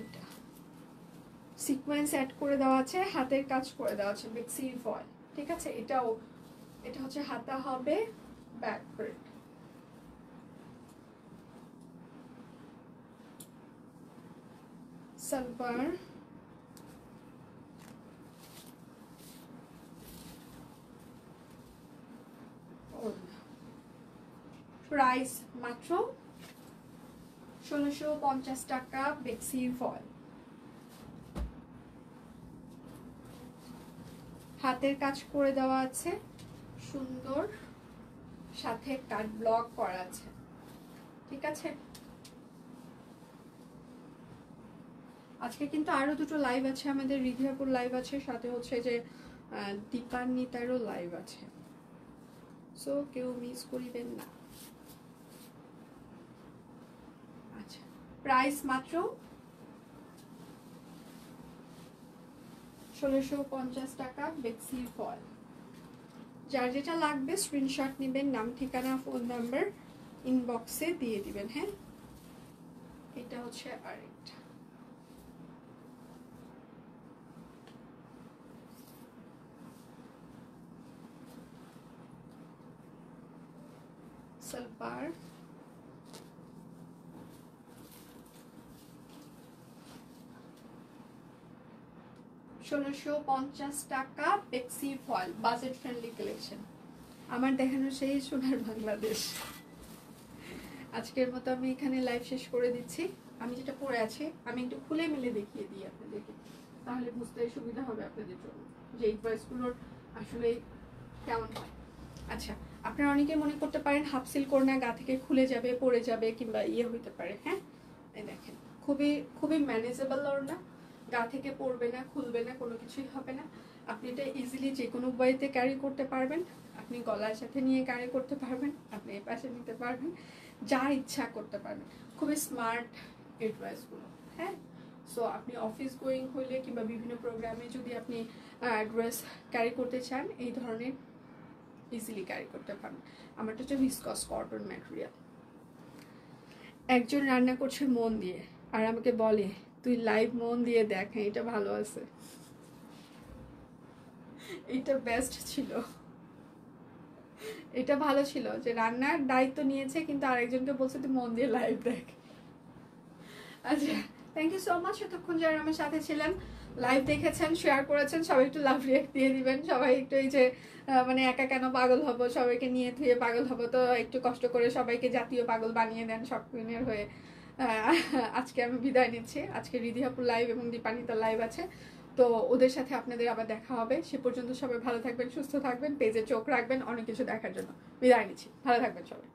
Speaker 1: এটা সিকোয়েন্স অ্যাড করে দেওয়া আছে, হাতের কাজ করে দেওয়া আছে, বেক্সি ফল। ঠিক আছে, এটাও এটা হচ্ছে হাতা হবে, ব্যাক প্রিন্ট। সালোয়ার প্রাইস মাত্র 1650 টাকা। বেক্সি ফল, হাতের কাজ করে দেওয়া আছে সুন্দর, সাথে কাট ব্লক করা আছে। ঠিক আছে, আজকে কিন্তু আরো দুটো লাইভ আছে আমাদের, রিধিয়াপুর লাইভ আছে, সাথে হচ্ছে যে দীপান্বিতারও লাইভ আছে, সো কেউ মিস করিবেন না। আচ্ছা, প্রাইস মাত্র 1650 টাকা। বেক্সি ফল, যার যেটা লাগবে স্ক্রিনশট নেবেন, নাম ঠিকানা ফোন নাম্বার ইনবক্সে দিয়ে দিবেন। হ্যাঁ, এটা হচ্ছে আরেকটা। সালোয়ার 1650 টাকা। বেক্সি ফল, বাজেট ফ্রেন্ডলি কালেকশন। আমার দেখানো সেই সোনার বাংলাদেশ। আজকের মতো আমি এখানে লাইভ শেষ করে দিচ্ছি। আমি যেটা পরে আছি আমি একটু খুলে মিলে দেখিয়ে দিই আপনাদেরকে, তাহলে বুঝতে সুবিধা হবে আপনাদের জন্য যে এই ড্রেসগুলোর আসলে কেমন হয়। আচ্ছা, আপনারা অনেকে মনে করতে পারেন হাফ সিল্ক ওড়না গা থেকে খুলে যাবে, পড়ে যাবে, কিংবা ইয়ে হইতে পারে। হ্যাঁ, এই দেখেন খুবই খুবই ম্যানেজেবল ওড়না, গা থেকে পড়বে না, খুলবে না, কোনো কিছুই হবে না। আপনি এটা ইজিলি যে কোনো ওয়েতে ক্যারি করতে পারবেন। আপনি গলার সাথে নিয়ে ক্যারি করতে পারবেন, আপনি এই পাশে নিতে পারবেন, যা ইচ্ছা করতে পারবেন। খুবই স্মার্ট এই ড্রেসগুলো। হ্যাঁ, সো আপনি অফিস গোয়িং হইলে কিংবা বিভিন্ন প্রোগ্রামে যদি আপনি ড্রেস ক্যারি করতে চান, এই ধরনের ইজিলি ক্যারি করতে পারবেন। আমারটা হচ্ছে ভিসকস কটন ম্যাটেরিয়াল। একজন রান্না করছে মন দিয়ে, আর আমাকে বলে তুই লাইভ মন দিয়ে দেখ, এটা ভালো আছে, এটা বেস্ট ছিল, এটা ভালো ছিল যে রান্নার দায়িত্ব নিয়েছে, কিন্তু আরেকজনকে বলছে তুই মন দিয়ে লাইভ দেখ। আচ্ছা, থ্যাংক ইউ সো মাচ এতক্ষণ যারা আমার সাথে ছিলেন, লাইভ দেখেছেন, শেয়ার করেছেন, সবাই একটু লাভ রিয়েক্ট দিয়ে দিবেন। সবাই একটু এই যে মানে একা কেন পাগল হব, সবাইকে নিয়ে ধুয়ে পাগল হব, তো একটু কষ্ট করে সবাইকে জাতীয় পাগল বানিয়ে দেন সব কুইনের হয়ে। আজকে আমি বিদায় নিচ্ছি। আজকে রিধিয়াপুর লাইভ এবং দীপান্বিতার লাইভ আছে, তো ওদের সাথে আপনাদের আবার দেখা হবে। সে পর্যন্ত সবাই ভালো থাকবেন, সুস্থ থাকবেন, পেজে চোখ রাখবেন অনেক কিছু দেখার জন্য। বিদায় নিচ্ছি, ভালো থাকবেন সবাই।